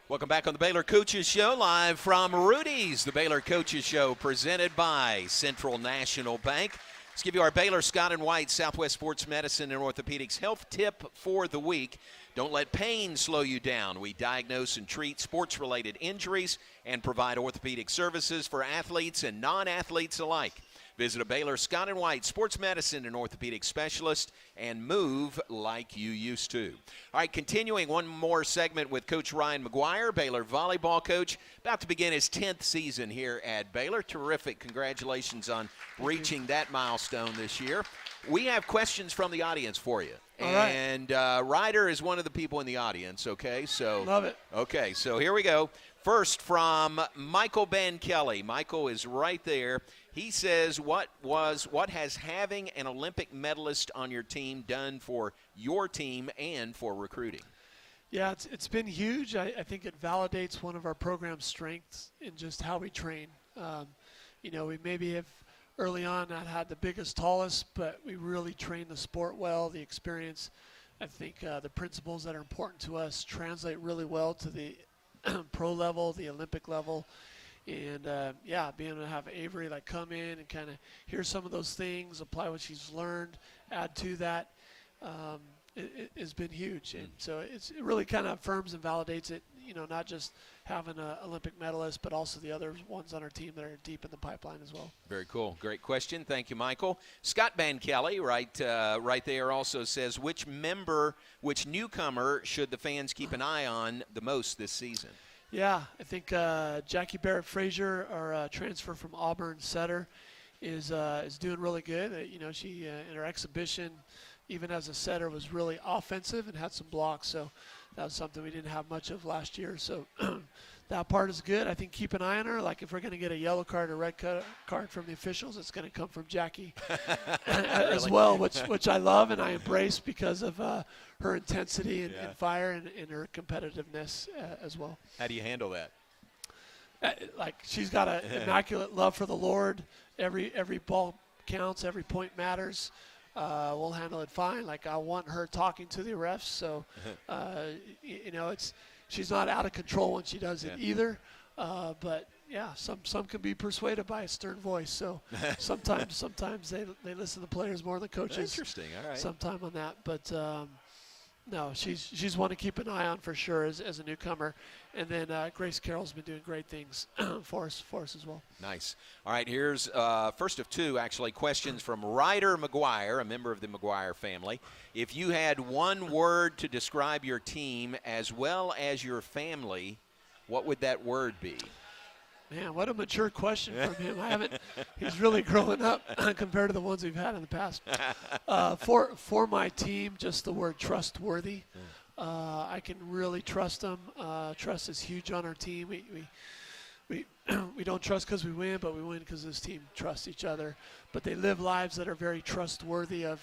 Welcome back on the Baylor Coaches Show, live from Rudy's. The Baylor Coaches Show presented by Central National Bank. Let's give you our Baylor Scott and White Southwest Sports Medicine and Orthopedics health tip for the week. Don't let pain slow you down. We diagnose and treat sports-related injuries and provide orthopedic services for athletes and non-athletes alike. Visit a Baylor Scott & White sports medicine and orthopedic specialist and move like you used to. All right, continuing one more segment with Coach Ryan McGuyre, Baylor volleyball coach, about to begin his 10th season here at Baylor. Terrific. Congratulations on reaching that milestone this year. We have questions from the audience for you. All right. And Ryder is one of the people in the audience, okay? So love it. Okay, so here we go. First from Michael Ben Kelly. Michael is right there. He says, what has having an Olympic medalist on your team done for your team and for recruiting? Yeah, it's been huge. I think it validates one of our program's strengths in just how we train. We maybe have early on not had the biggest, tallest, but we really train the sport well, the experience. I think the principles that are important to us translate really well to the pro level, the Olympic level. And, being able to have Avery come in and kind of hear some of those things, apply what she's learned, add to that, it has been huge. And so it really kind of affirms and validates it, not just having an Olympic medalist, but also the other ones on our team that are deep in the pipeline as well. Very cool. Great question. Thank you, Michael. Scott Van Kelly, right there, also says, which newcomer should the fans keep an eye on the most this season? Yeah, I think Jackie Barrett-Frazier, our transfer from Auburn setter, is doing really good. She in her exhibition, even as a setter, was really offensive and had some blocks. So that was something we didn't have much of last year. So that part is good. I think keep an eye on her. If we're going to get a yellow card or red card from the officials, it's going to come from Jackie as well, which I love and I embrace because of her intensity and fire and her competitiveness as well. How do you handle that? She's got an immaculate love for the Lord. Every ball counts. Every point matters. We'll handle it fine. I want her talking to the refs, so she's not out of control when she does it either. But yeah, some can be persuaded by a stern voice. So sometimes they listen to players more than coaches. Interesting. All right. Sometime on that, but no, she's one to keep an eye on for sure as a newcomer. And then Grace Carroll's been doing great things for us as well. Nice. All right, here's first of two, actually, questions from Ryder McGuyre, a member of the McGuyre family. If you had one word to describe your team as well as your family, what would that word be? Man, what a mature question from him. He's really growing up compared to the ones we've had in the past. For my team, just the word trustworthy. I can really trust them. Trust is huge on our team. We don't trust because we win, but we win because this team trusts each other. But they live lives that are very trustworthy of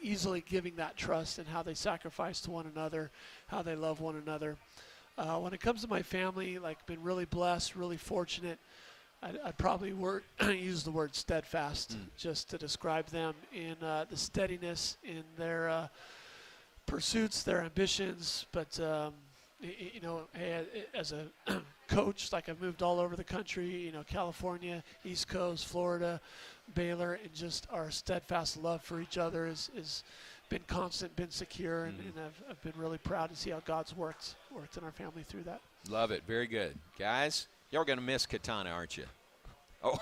easily giving that trust and how they sacrifice to one another, how they love one another. When it comes to my family, been really blessed, really fortunate. I'd probably use the word steadfast just to describe them in the steadiness in their pursuits, their ambitions. But, as a coach, I've moved all over the country, California, East Coast, Florida, Baylor, and just our steadfast love for each other is been constant, been secure, and I've been really proud to see how God's worked in our family through that. Love it. Very good. Guys, y'all going to miss Katana, aren't you? Oh,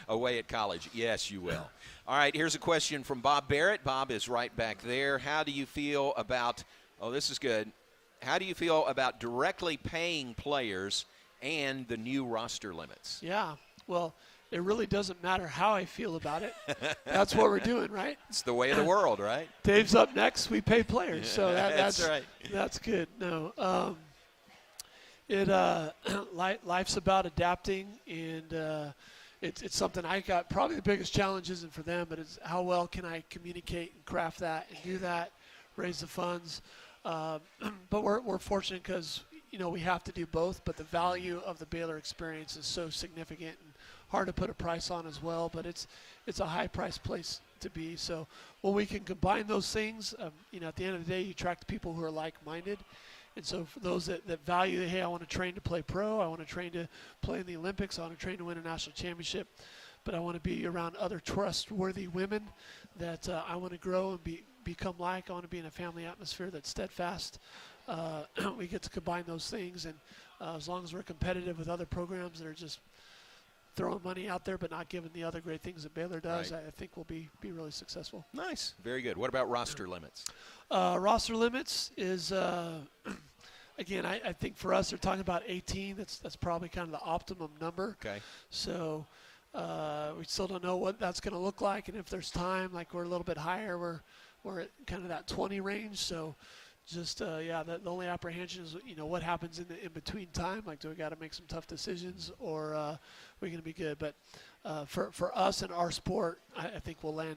away at college. Yes, you will. All right, here's a question from Bob Barrett. Bob is right back there. How do you feel about – this is good. How do you feel about directly paying players and the new roster limits? Yeah, well – it really doesn't matter how I feel about it. That's what we're doing, right? It's the way of the world, right? Dave's up next. We pay players, so that's right. That's good. No, life's about adapting, and it's something I got. Probably the biggest challenge isn't for them, but it's how well can I communicate and craft that and do that, raise the funds. But we're fortunate because we have to do both. But the value of the Baylor experience is so significant and hard to put a price on as well, but it's a high price place to be. So when we can combine those things, at the end of the day, you attract people who are like-minded. And so for those that value, hey, I want to train to play pro, I want to train to play in the Olympics, I want to train to win a national championship, but I want to be around other trustworthy women that I want to grow and become like. I want to be in a family atmosphere that's steadfast. We get to combine those things, and as long as we're competitive with other programs that are just throwing money out there but not giving the other great things that Baylor does, Right. I think we'll be really successful. Nice. Very good. What about roster limits? Roster limits is, again, I think for us they're talking about 18. That's probably kind of the optimum number. Okay. So we still don't know what that's going to look like, and if there's time, like we're a little bit higher, we're at kind of that 20 range. So just the only apprehension is what happens in the in between time. Like, do we got to make some tough decisions, or are we going to be good? But for us and our sport, I think we'll land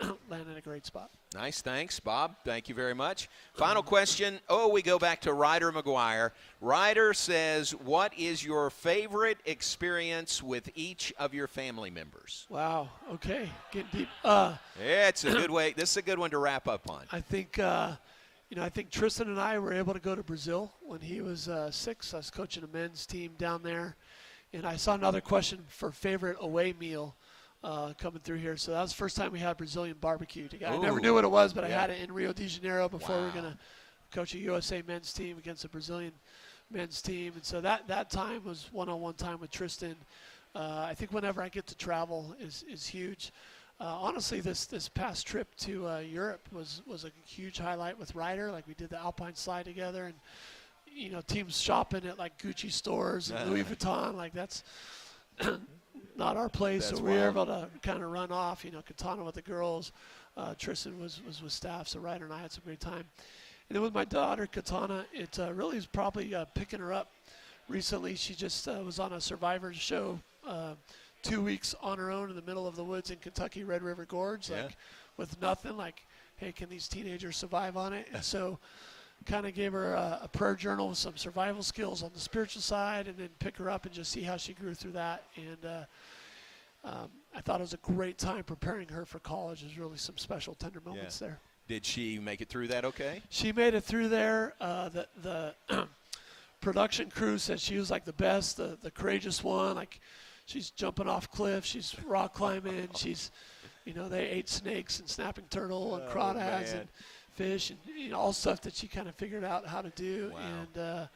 in a great spot. Nice. Thanks, Bob. Thank you very much. Final question. We go back to Ryder McGuyre. Ryder says, what is your favorite experience with each of your family members? Wow. Okay. Getting deep. Yeah, it's a good way. This is a good one to wrap up on. I think, I think Tristan and I were able to go to Brazil when he was 6. I was coaching a men's team down there. And I saw another question for favorite away meal coming through here. So that was the first time we had Brazilian barbecue together. I never knew what it was, but I had it in Rio de Janeiro before we were going to coach a USA men's team against a Brazilian men's team. And so that time was one-on-one time with Tristan. I think whenever I get to travel is huge. Honestly, this past trip to Europe was a huge highlight with Ryder. Like, we did the Alpine slide together, and teams shopping at like Gucci stores and Louis Vuitton. Like, that's not our place. So we were able to kind of run off. Katana with the girls. Tristan was with staff. So Ryder and I had some great time. And then with my daughter Katana, it really is probably picking her up recently. She just was on a Survivor show. 2 weeks on her own in the middle of the woods in Kentucky, Red River Gorge, like with nothing. Like, hey, can these teenagers survive on it? And so kind of gave her a prayer journal with some survival skills on the spiritual side, and then pick her up and just see how she grew through that. And I thought it was a great time preparing her for college. There's really some special, tender moments there. Did she make it through that okay? She made it through there. The production crew said she was like the best, the courageous one. Like, she's jumping off cliffs. She's rock climbing. She's, they ate snakes and snapping turtle and crawdads and fish and all stuff that she kind of figured out how to do. And,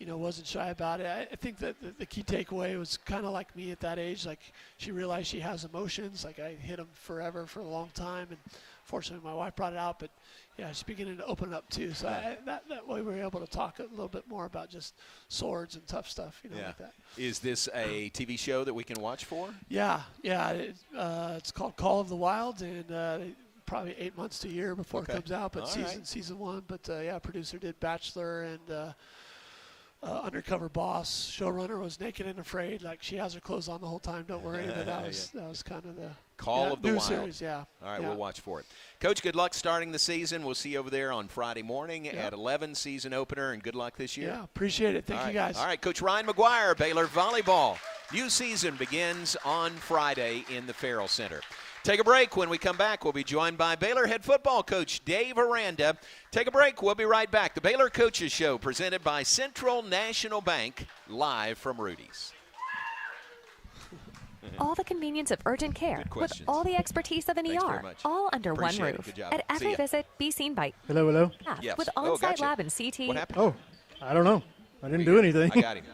wasn't shy about it. I think that the key takeaway was kind of like me at that age. Like, she realized she has emotions. Like, I hid them forever for a long time. And fortunately, my wife brought it out. But, yeah, she's beginning to open up, too. So that way we were able to talk a little bit more about just swords and tough stuff, like that. Is this a TV show that we can watch for? Yeah. It's called Call of the Wild, and probably 8 months to a year before it comes out. But season 1. But, producer did Bachelor and Undercover Boss. Showrunner was Naked and Afraid. Like, she has her clothes on the whole time. Don't worry. But that was kind of the Call of the new Wild. series. Yeah. All right, we'll watch for it. Coach, good luck starting the season. We'll see you over there on Friday morning at 11, season opener, and good luck this year. Yeah, appreciate it. Thank you, guys. All right, Coach Ryan McGuyre, Baylor Volleyball. New season begins on Friday in the Farrell Center. Take a break. When we come back, we'll be joined by Baylor head football coach Dave Aranda. Take a break. We'll be right back. The Baylor Coaches Show presented by Central National Bank, live from Rudy's. All the convenience of urgent care with all the expertise of an ER, all under one roof. At every visit, be seen by Hello. Yes. with on-site lab and CT. What happened? Oh, I don't know. I didn't do anything. I got him.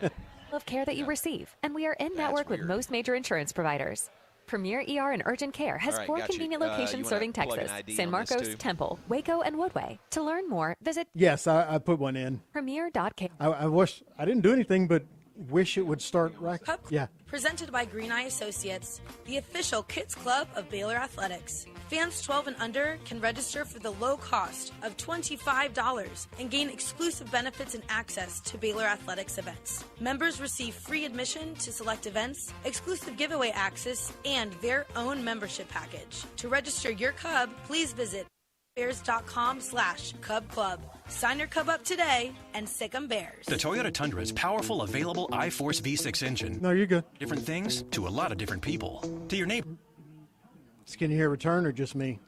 Now. Of care that you receive, and we are in network with most major insurance providers. Premier ER and Urgent Care has 4 convenient locations serving Texas: San Marcos, Temple, Waco, and Woodway. To learn more, visit Yes, I put one in. premier.care. I wish I didn't do anything, but wish it would start right. Yeah. Presented by Green Eye Associates, the official kids club of Baylor Athletics. Fans 12 and under can register for the low cost of $25 and gain exclusive benefits and access to Baylor Athletics events. Members receive free admission to select events, exclusive giveaway access, and their own membership package. To register your Cub, please visit bears.com/Cub Club. Sign your Cub up today and sick 'em Bears. The Toyota Tundra's powerful, available iForce V6 engine. No, you're good. Different things to a lot of different people. To your neighbor. Skinny hair return or just me?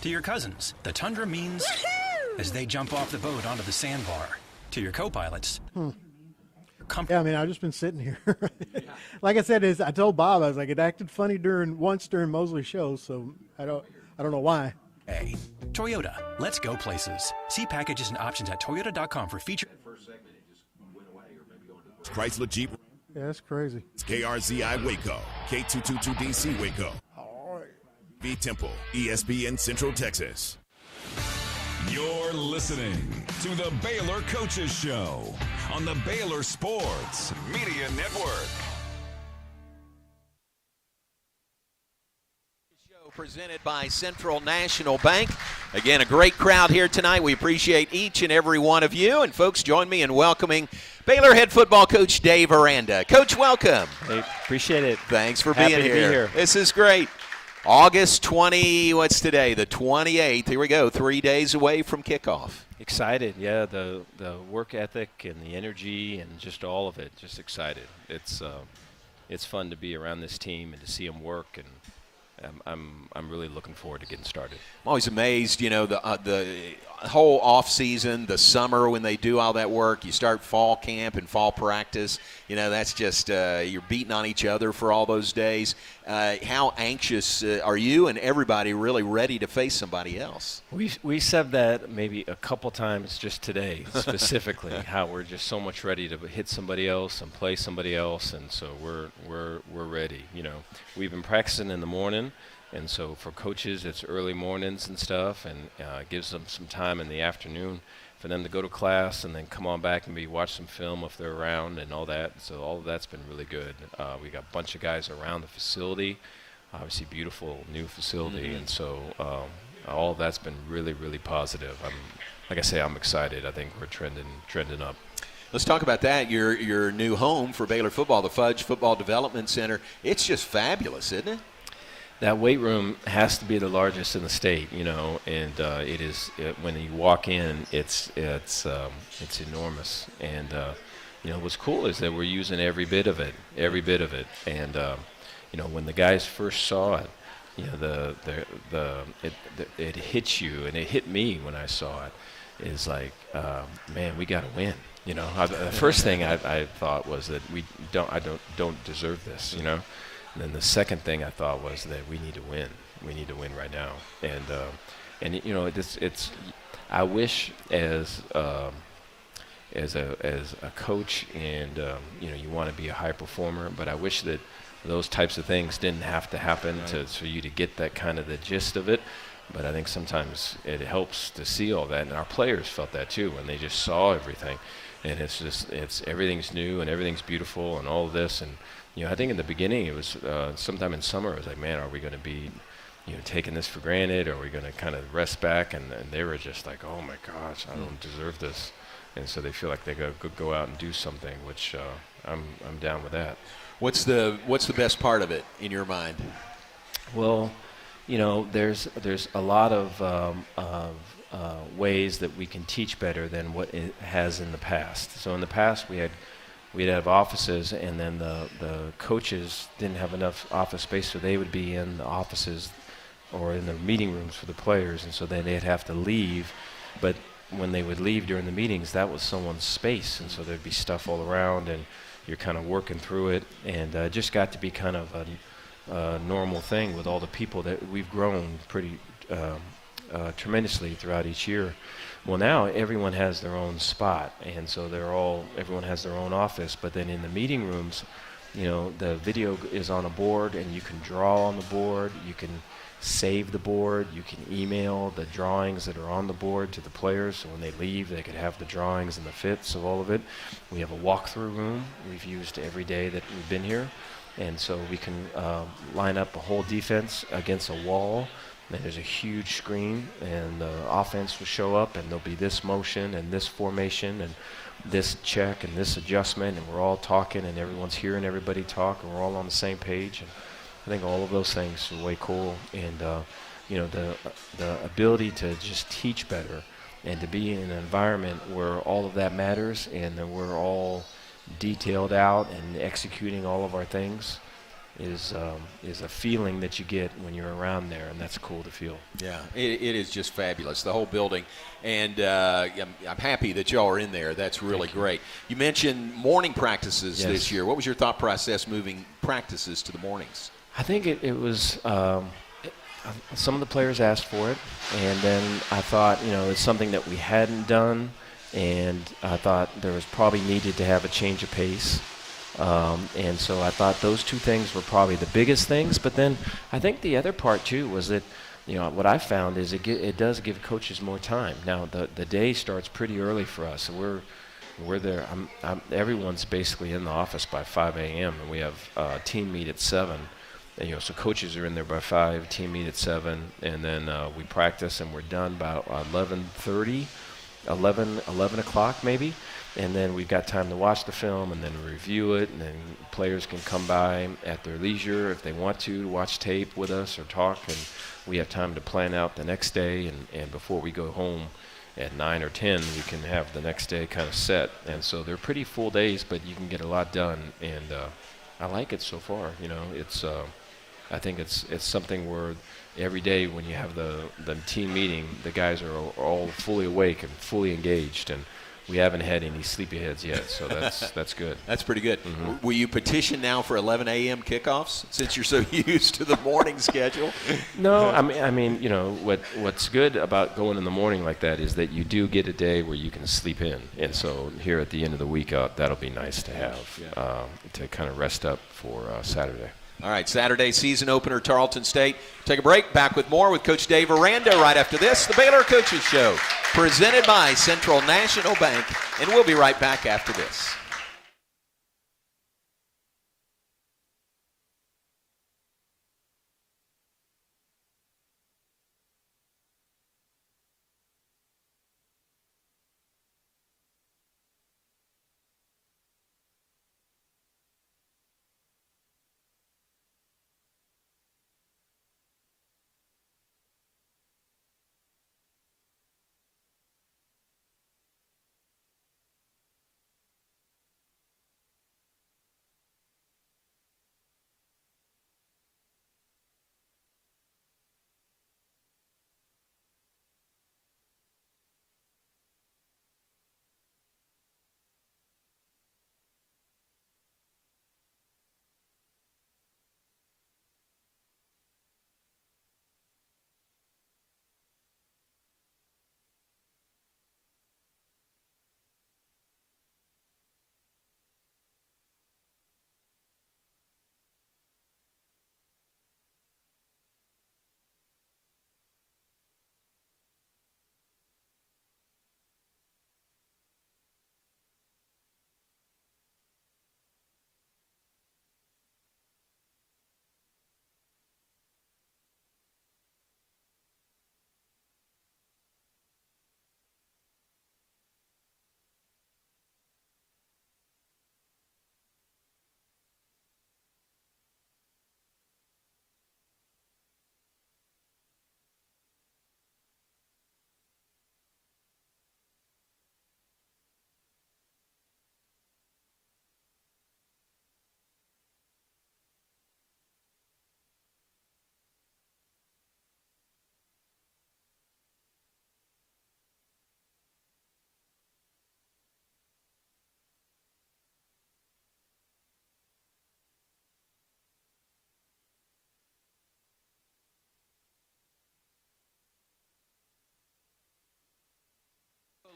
To your cousins, the Tundra means as they jump off the boat onto the sandbar. To your co-pilots. Yeah, I mean, I've just been sitting here. Like I said, I told Bob, I was like, it acted funny once during Mosley's show, so I don't know why. Hey, Toyota, let's go places. See packages and options at toyota.com for feature. Chrysler Jeep. Yeah, that's crazy. It's KRZI Waco, K222DC Waco, V Temple, ESPN Central Texas. You're listening to the Baylor Coaches Show on the Baylor Sports Media Network. Presented by Central National Bank. Again, a great crowd here tonight. We appreciate each and every one of you. And folks, join me in welcoming Baylor head football coach Dave Aranda. Coach, welcome. Hey, appreciate it. Thanks for Happy being to be here. This is great. August 20, what's today? The 28th. Here we go, 3 days away from kickoff. Excited, yeah. The work ethic and the energy and just all of it. Just excited. It's fun to be around this team and to see them work, and I'm really looking forward to getting started. I'm always amazed, the whole off season, the summer when they do all that work. You start fall camp and fall practice. That's just you're beating on each other for all those days. How anxious are you and everybody really ready to face somebody else? We said that maybe a couple times just today, specifically, how we're just so much ready to hit somebody else and play somebody else, and so we're ready. We've been practicing in the morning. And so for coaches, it's early mornings and stuff, and it gives them some time in the afternoon for them to go to class and then come on back and maybe watch some film if they're around and all that. So all of that's been really good. We got a bunch of guys around the facility, obviously beautiful new facility, and so all of that's been really, really positive. Like I say, I'm excited. I think we're trending up. Let's talk about that. Your new home for Baylor football, the Fudge Football Development Center. It's just fabulous, isn't it? That weight room has to be the largest in the state, and it is. When you walk in, it's enormous. And what's cool is that we're using every bit of it. And when the guys first saw it, it hits you, and it hit me when I saw it. Is like, man, we got to win. The first thing I thought was that I don't deserve this. And then the second thing I thought was that we need to win. We need to win right now. And it's. I wish as a coach, and you want to be a high performer, but I wish that those types of things didn't have to happen for you to get that kind of the gist of it. But I think sometimes it helps to see all that, and our players felt that too when they just saw everything. And it's everything's new and everything's beautiful and all of this. And I think in the beginning it was sometime in summer it was like, man, are we going to be taking this for granted? Or are we going to kind of rest back? And they were just like, oh my gosh, I don't deserve this. And so they feel like they go out and do something, which I'm down with that. What's the best part of it in your mind? Well, there's a lot of ways that we can teach better than what it has in the past. So in the past we'd have offices, and then the coaches didn't have enough office space, so they would be in the offices or in the meeting rooms for the players, and so then they'd have to leave. But when they would leave during the meetings, that was someone's space, and so there'd be stuff all around, and you're kind of working through it, and it just got to be kind of a normal thing with all the people that we've grown pretty tremendously throughout each year. Well, now everyone has their own spot, and so everyone has their own office. But then in the meeting rooms, the video is on a board, and you can draw on the board. You can save the board. You can email the drawings that are on the board to the players, so when they leave, they could have the drawings and the fits of all of it. We have a walkthrough room we've used every day that we've been here, and so we can line up a whole defense against a wall. And there's a huge screen, and the offense will show up, and there'll be this motion and this formation and this check and this adjustment, and we're all talking, and everyone's hearing everybody talk, and we're all on the same page. And I think all of those things are way cool. And the ability to just teach better and to be in an environment where all of that matters, and that we're all detailed out and executing all of our things is a feeling that you get when you're around there, and that's cool to feel. Yeah, it is just fabulous, the whole building, and I'm happy that y'all are in there. That's really great. You mentioned morning practices this year. What was your thought process moving practices to the mornings? I think it was some of the players asked for it, and then I thought, it's something that we hadn't done, and I thought there was probably needed to have a change of pace. And so I thought those two things were probably the biggest things. But then I think the other part, too, was that, what I found is it does give coaches more time. Now, the day starts pretty early for us. So we're there. Everyone's basically in the office by 5 a.m., and we have team meet at 7. And, so coaches are in there by 5, team meet at 7, and then we practice, and we're done about 11:30, 11 o'clock maybe. And then we've got time to watch the film and then review it, and then players can come by at their leisure if they want to watch tape with us or talk, and we have time to plan out the next day, and before we go home at 9 or 10, we can have the next day kind of set. And so they're pretty full days, but you can get a lot done, and I like it so far. It's I think it's something where every day when you have the team meeting, the guys are all fully awake and fully engaged, and we haven't had any sleepyheads yet, so that's good. That's pretty good. Mm-hmm. Will you petition now for 11 a.m. kickoffs since you're so used to the morning schedule? No, I mean, what's good about going in the morning like that is that you do get a day where you can sleep in, and so here at the end of the week, that'll be nice to have to kind of rest up for Saturday. All right, Saturday season opener, Tarleton State. Take a break. Back with more with Coach Dave Aranda right after this. The Baylor Coaches Show, presented by Central National Bank. And we'll be right back after this.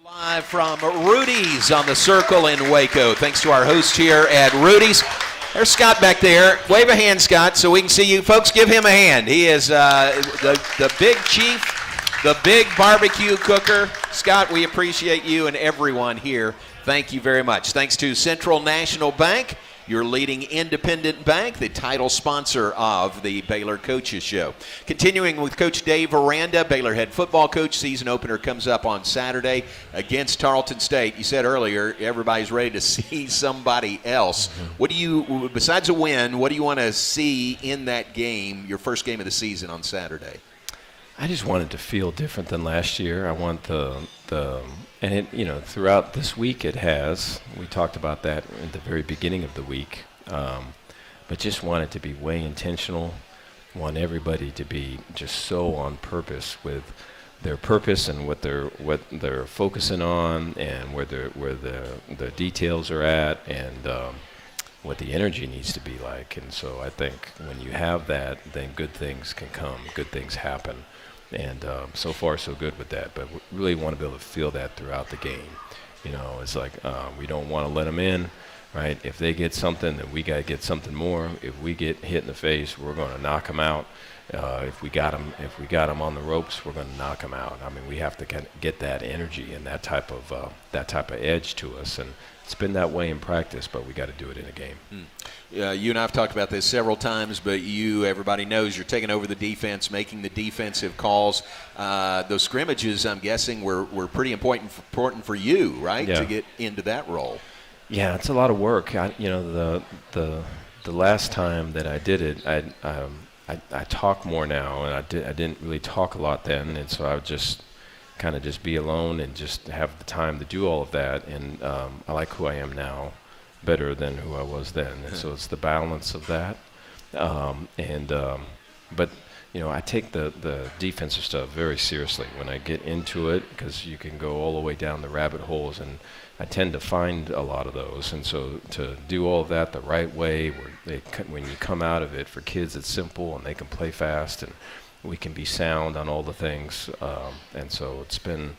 Live from Rudy's on the Circle in Waco. Thanks to our host here at Rudy's. There's Scott back there. Wave a hand, Scott, so we can see you. Folks, give him a hand. He is the big chief, the big barbecue cooker. Scott, we appreciate you and everyone here. Thank you very much. Thanks to Central National Bank, your leading independent bank, the title sponsor of the Baylor Coaches Show. Continuing with Coach Dave Aranda, Baylor head football coach. Season opener comes up on Saturday against Tarleton State. You said earlier everybody's ready to see somebody else. What do you, besides a win, what do you want to see in that game, your first game of the season on Saturday? I just want it to feel different than last year. I want and it, throughout this week it has. We talked about that at the very beginning of the week. But just want it to be way intentional. Want everybody to be just so on purpose with their purpose and what they're focusing on, and where the details are at, and what the energy needs to be like. And so I think when you have that, then good things can come, good things happen. And so far, so good with that. But we really want to be able to feel that throughout the game. It's like we don't want to let them in. right? If they get something, then we got to get something more. If we get hit in the face, we're going to knock them out. If we got them on the ropes, we're going to knock them out. I mean, we have to get that energy and that type of edge to us, and it's been that way in practice, but we got to do it in a game. You and I have talked about this several times, but everybody knows you're taking over the defense, making the defensive calls. Those scrimmages, I'm guessing, were pretty important for you, right, to get into that role? Yeah, it's a lot of work. The last time that I did it, I talk more now, and I didn't really talk a lot then, and so I would just kind of just be alone and just have the time to do all of that. And I like who I am now better than who I was then, and so it's the balance of that. But I take the defensive stuff very seriously when I get into it, because you can go all the way down the rabbit holes, and I tend to find a lot of those. And so to do all of that the right way, when you come out of it, for kids it's simple and they can play fast and we can be sound on all the things. And so it's been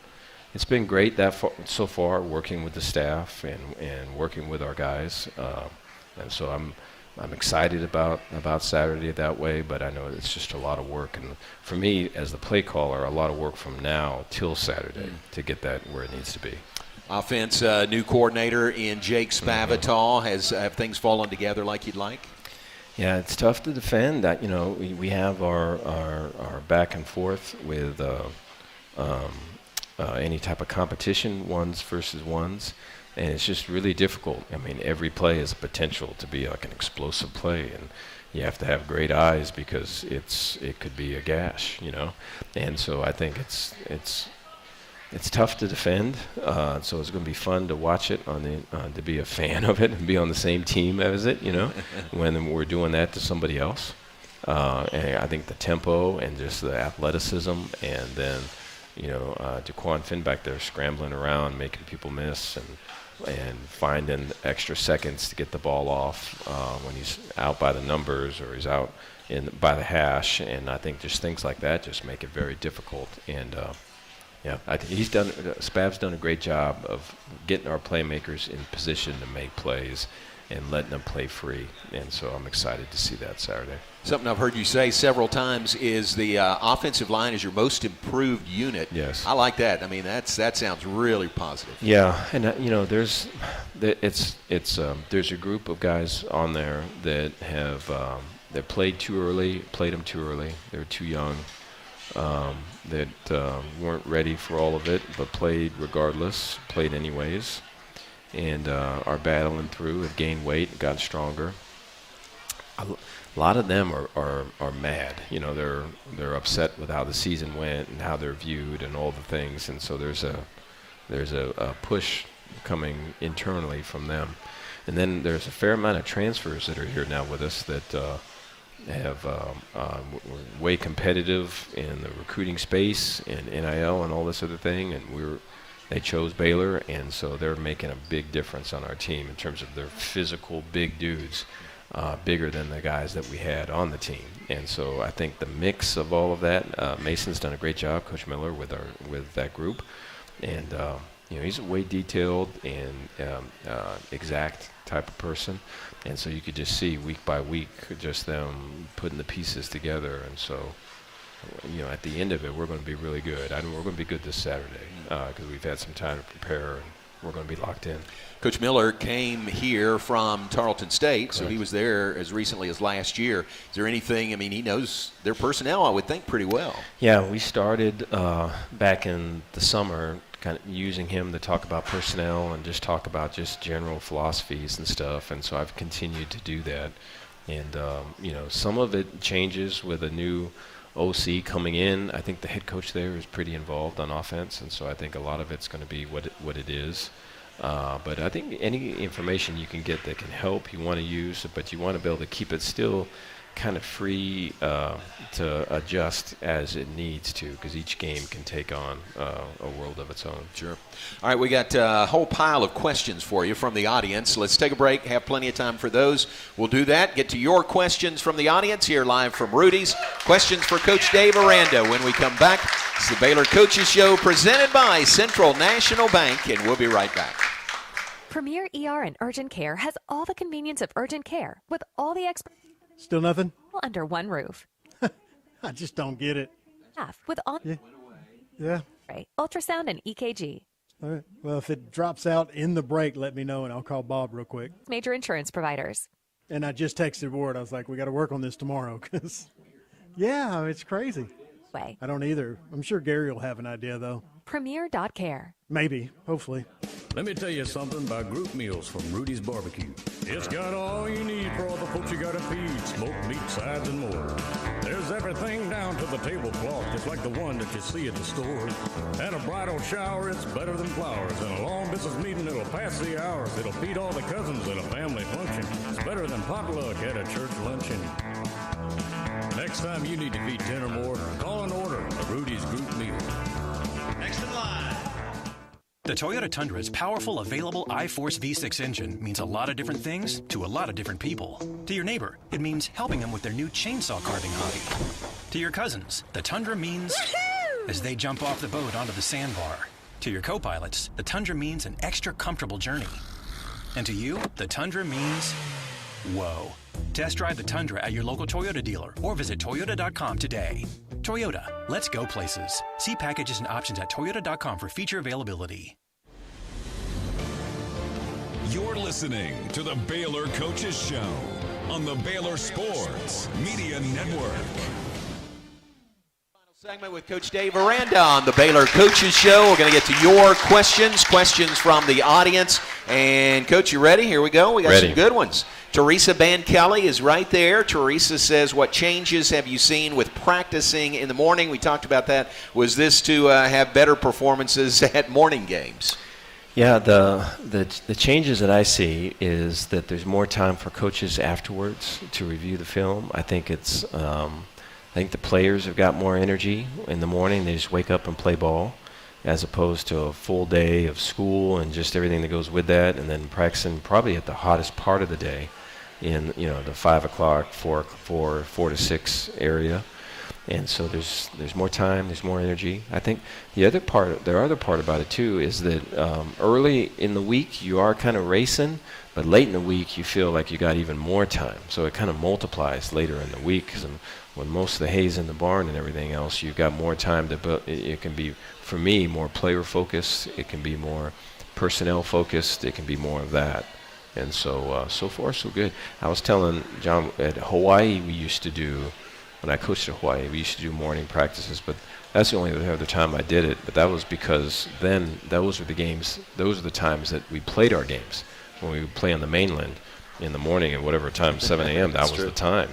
great so far, working with the staff and working with our guys. And so I'm excited about Saturday that way, but I know it's just a lot of work. And for me, as the play caller, a lot of work from now till Saturday to get that where it needs to be. Offense, new coordinator in Jake Spavital. Have things fallen together like you'd like? Yeah, it's tough to defend. That we have our back and forth with any type of competition, ones versus ones, and it's just really difficult. I mean, every play has a potential to be like an explosive play, and you have to have great eyes because it could be a gash, And so I think it's tough to defend, so it's going to be fun to watch it to be a fan of it and be on the same team as it, when we're doing that to somebody else. And I think the tempo and just the athleticism, and then Jaquan Finn back there scrambling around, making people miss, and finding extra seconds to get the ball off when he's out by the numbers or he's out by the hash, and I think just things like that just make it very difficult. And yeah, Spav's done a great job of getting our playmakers in position to make plays and letting them play free, and so I'm excited to see that Saturday. Something I've heard you say several times is the offensive line is your most improved unit. Yes. I like that. I mean, that sounds really positive. Yeah, and there's a group of guys on there that have that played them too early. They were too young. That weren't ready for all of it, but played regardless, played anyways, and are battling through, have gained weight, gotten stronger. A lot of them are mad. They're upset with how the season went and how they're viewed and all the things, and so there's a push coming internally from them. And then there's a fair amount of transfers that are here now with us that have way competitive in the recruiting space and NIL and all this other thing, and they chose Baylor, and so they're making a big difference on our team in terms of their physical big dudes, bigger than the guys that we had on the team. And so I think the mix of all of that, Mason's done a great job, Coach Miller, with that group, and he's a way detailed and exact type of person. And so you could just see week by week just them putting the pieces together. And so, at the end of it, we're going to be really good. We're going to be good this Saturday because we've had some time to prepare, and we're going to be locked in. Coach Miller came here from Tarleton State, Correct. So he was there as recently as last year. Is there anything, he knows their personnel, I would think, pretty well. Yeah, we started back in the summer kind of using him to talk about personnel and just talk about just general philosophies and stuff, and so I've continued to do that. And some of it changes with a new OC coming in. I think the head coach there is pretty involved on offense, and so I think a lot of it's going to be what it is. But I think any information you can get that can help, you want to use, but you want to be able to keep it still kind of free to adjust as it needs to, because each game can take on a world of its own. Sure. All right, we got a whole pile of questions for you from the audience. Let's take a break, have plenty of time for those. We'll do that, get to your questions from the audience here live from Rudy's. Questions for Coach Dave Aranda when we come back. It's the Baylor Coaches Show presented by Central National Bank, and we'll be right back. Premier ER and Urgent Care has all the convenience of urgent care with all the experts Still nothing? under one roof. I just don't get it. With all Yeah. ultrasound and EKG. All right. Well, if it drops out in the break, let me know, and I'll call Bob real quick. Major insurance providers. And I just texted Ward. I was like, we got to work on this tomorrow because, yeah, it's crazy. Way. I don't either. I'm sure Gary will have an idea, though. Premier.care. Maybe. Hopefully. Let me tell you something about group meals from Rudy's Barbecue. It's got all you need for all the folks you got to feed, smoked meat, sides, and more. There's everything down to the tablecloth, just like the one that you see at the store. And a bridal shower, it's better than flowers. And a long business meeting, it'll pass the hours. It'll feed all the cousins at a family function. It's better than potluck at a church luncheon. Next time you need to feed 10 or more, call and order a Rudy's group meal. Next in line. The Toyota Tundra's powerful, available iForce V6 engine means a lot of different things to a lot of different people. To your neighbor, it means helping them with their new chainsaw carving hobby. To your cousins, the Tundra means as they jump off the boat onto the sandbar. To your co-pilots, the Tundra means an extra comfortable journey. And to you, the Tundra means whoa. Test drive the Tundra at your local Toyota dealer or visit Toyota.com today. Toyota, let's go places. See packages and options at Toyota.com for feature availability. You're listening to the Baylor Coaches Show on the Baylor Sports Media Network. Final segment with Coach Dave Aranda on the Baylor Coaches Show. We're going to get to your questions from the audience. And, Coach, you ready? Here we go. We got some good ones. Teresa Ban-Kelly is right there. Teresa says, what changes have you seen with practicing in the morning? We talked about that. Was this to have better performances at morning games? Yeah, the changes that I see is that there's more time for coaches afterwards to review the film. I think it's I think the players have got more energy in the morning. They just wake up and play ball, as opposed to a full day of school and just everything that goes with that, and then practicing probably at the hottest part of the day in the 5 o'clock, 4 to 6 area. And so there's more time, there's more energy. I think the other part about it too is that early in the week you are kind of racing, but late in the week you feel like you got even more time. So it kind of multiplies later in the week. Cause when most of the hay's in the barn and everything else, you've got more time to build. It can be, for me, more player focused. It can be more personnel focused. It can be more of that. And so far so good. I was telling John at Hawaii when I coached at Hawaii, we used to do morning practices, but that's the only other time I did it. But that was because then those were the times that we played our games. When we would play on the mainland in the morning at whatever time, 7 a.m., that was the time,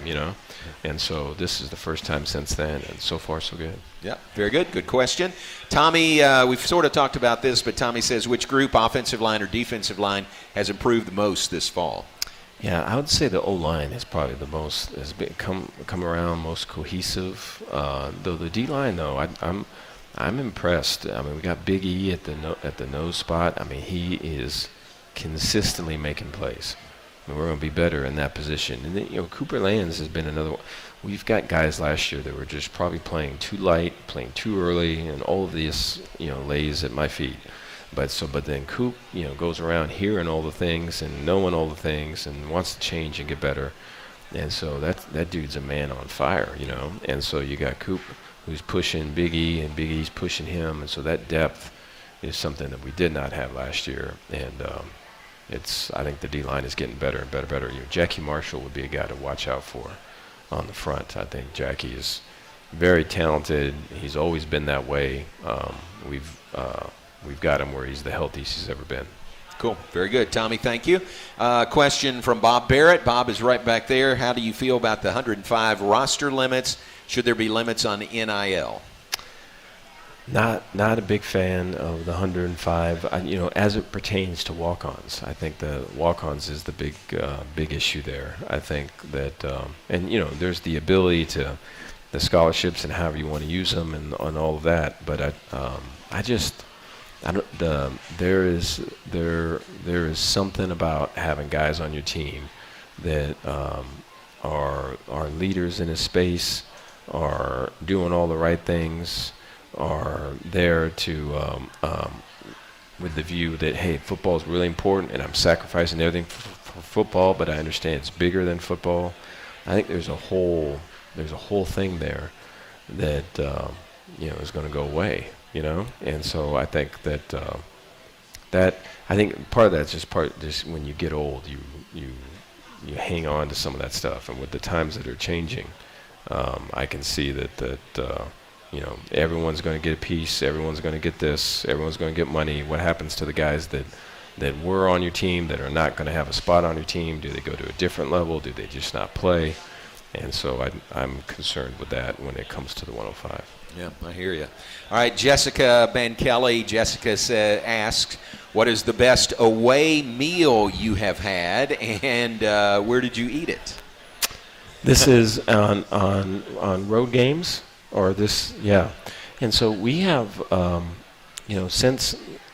And so this is the first time since then, and so far so good. Yeah, very good. Good question. Tommy, we've sort of talked about this, but Tommy says, which group, offensive line or defensive line, has improved the most this fall? Yeah, I would say the O-line is probably the most, has come around, most cohesive. Though the D-line, though, I'm impressed. I mean, we got Big E at the nose spot. I mean, he is consistently making plays. I mean, we're going to be better in that position. And then, Cooper Lands has been another one. We've got guys last year that were just probably playing too light, playing too early, and all of this, lays at my feet. But then Coop, goes around hearing all the things and knowing all the things and wants to change and get better. And so that dude's a man on fire, And so you got Coop who's pushing Big E and Big E's pushing him. And so that depth is something that we did not have last year. And I think the D-line is getting better and better. Jackie Marshall would be a guy to watch out for on the front. I think Jackie is very talented. He's always been that way. We've got him where he's the healthiest he's ever been. Cool. Very good. Tommy, thank you. Question from Bob Barrett. Bob is right back there. How do you feel about the 105 roster limits? Should there be limits on NIL? Not a big fan of the 105. As it pertains to walk-ons, I think the walk-ons is the big issue there. I think that, there's the ability to the scholarships and however you want to use them and on all of that. But there is something about having guys on your team that are leaders in a space, are doing all the right things, are there to with the view that, hey, football is really important and I'm sacrificing everything for football, but I understand it's bigger than football. I think there's a whole thing there that is going to go away, And so I think that I think part of that's just when you get old, you hang on to some of that stuff, and with the times that are changing, I can see that everyone's going to get a piece, everyone's going to get this, everyone's going to get money. What happens to the guys that were on your team that are not going to have a spot on your team? Do they go to a different level? Do they just not play? And so I'm concerned with that when it comes to the 105. Yeah, I hear you. All right, Jessica Kelly. Jessica asks, what is the best away meal you have had, and where did you eat it? This is on road games, or this, yeah. And so we have,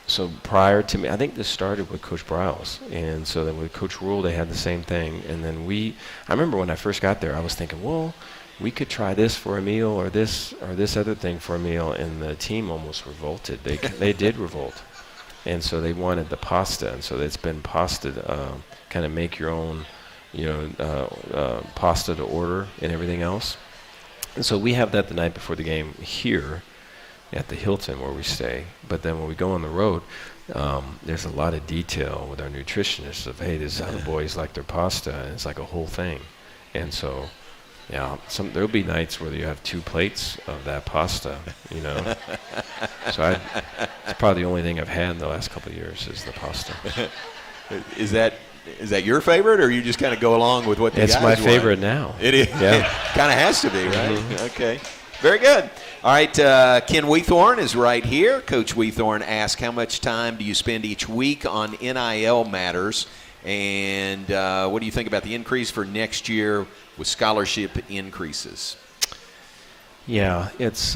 so prior to me, I think this started with Coach Briles, and so then with Coach Rule, they had the same thing. And then I remember when I first got there, I was thinking, well, we could try this for a meal, or this other thing for a meal, and the team almost revolted. They did revolt, and so they wanted the pasta, and so it's been pasta, kind of make your own, pasta to order and everything else. And so we have that the night before the game here at the Hilton where we stay. But then when we go on the road, there's a lot of detail with our nutritionists of, hey, this is how the boys like their pasta, and it's like a whole thing. And so, yeah, there'll be nights where you have 2 plates of that pasta, So it's probably the only thing I've had in the last couple of years is the pasta. Is that your favorite, or you just kind of go along with what the guys want? It's my favorite now. It is. Yeah. It kind of has to be, right? Mm-hmm. Okay. Very good. All right, Ken Weethorn is right here. Coach Weethorn asks, how much time do you spend each week on NIL matters? And what do you think about the increase for next year with scholarship increases? Yeah, it's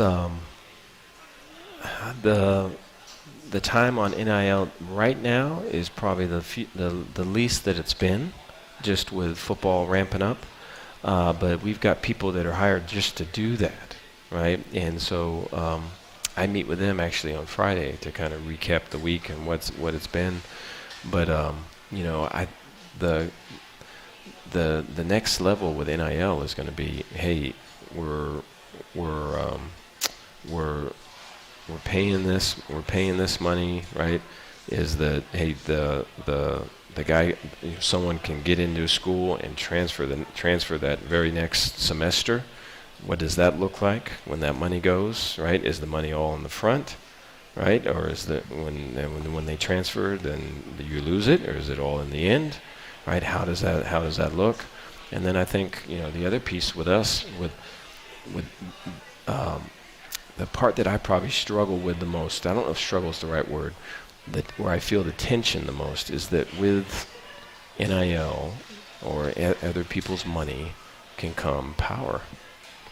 the time on NIL right now is probably the least that it's been, just with football ramping up. But we've got people that are hired just to do that, right? And so I meet with them actually on Friday to kind of recap the week and what it's been. But the next level with NIL is going to be, hey, we're paying this money, right? Is that, hey, the guy, someone can get into a school and transfer that very next semester. What does that look like when that money goes, right? Is the money all in the front, right? Or is that when they transfer, then you lose it, or is it all in the end, right? How does that look? And then I think, the other piece with us, with the part that I probably struggle with the most, I don't know if struggle is the right word, where I feel the tension the most, is that with NIL or other people's money can come power,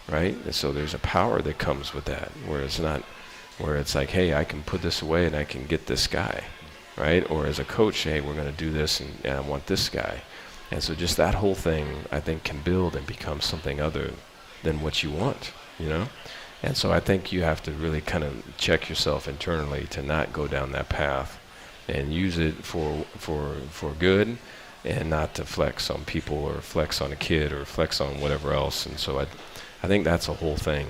right? And so there's a power that comes with that, where it's like, hey, I can put this away and I can get this guy, right? Or as a coach, hey, we're going to do this and I want this guy. And so just that whole thing, I think, can build and become something other than what you want, And so I think you have to really kind of check yourself internally to not go down that path and use it for good, and not to flex on people or flex on a kid or flex on whatever else. And so I think that's a whole thing,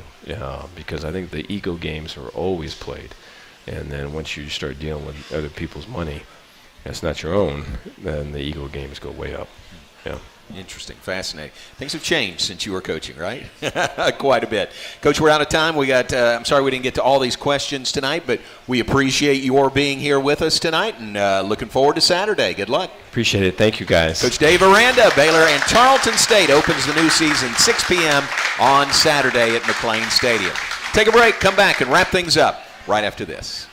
because I think the ego games are always played. And then once you start dealing with other people's money that's not your own, then the ego games go way up. Yeah. Interesting. Fascinating. Things have changed since you were coaching, right? Quite a bit. Coach, we're out of time. We got. I'm sorry we didn't get to all these questions tonight, but we appreciate your being here with us tonight, and looking forward to Saturday. Good luck. Appreciate it. Thank you, guys. Coach Dave Aranda, Baylor and Tarleton State opens the new season 6 p.m. on Saturday at McLean Stadium. Take a break. Come back and wrap things up right after this.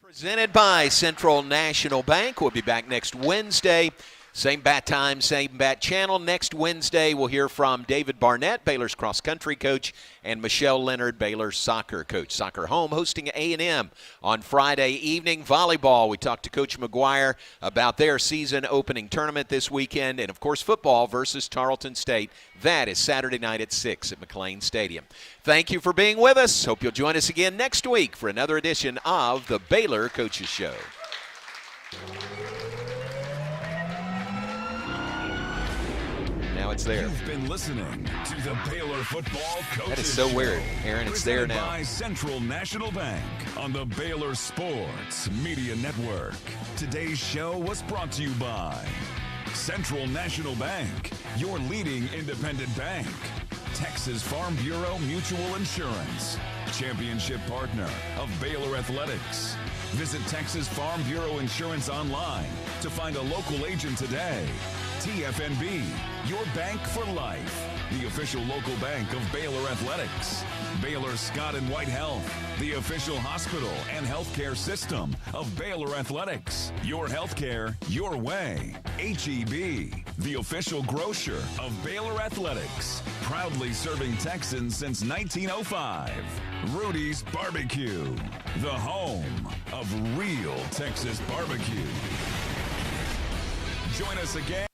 Presented by Central National Bank. We'll be back next Wednesday. Same bat time, same bat channel. Next Wednesday, we'll hear from David Barnett, Baylor's cross-country coach, and Michelle Leonard, Baylor's soccer coach. Soccer Home hosting A&M on Friday evening. Volleyball, we talked to Coach McGuyre about their season opening tournament this weekend. And, of course, football versus Tarleton State. That is Saturday night at 6 at McLean Stadium. Thank you for being with us. Hope you'll join us again next week for another edition of the Baylor Coaches Show. Now it's there. You've been listening to the Baylor Football Coaches That is so Show, weird, Aaron. It's there now. By Central National Bank on the Baylor Sports Media Network. Today's show was brought to you by Central National Bank, your leading independent bank. Texas Farm Bureau Mutual Insurance, championship partner of Baylor Athletics. Visit Texas Farm Bureau Insurance online to find a local agent today. TFNB, your bank for life. The official local bank of Baylor Athletics. Baylor Scott and White Health, the official hospital and healthcare system of Baylor Athletics. Your healthcare, your way. HEB, the official grocer of Baylor Athletics. Proudly serving Texans since 1905. Rudy's Barbecue, the home of real Texas barbecue. Join us again.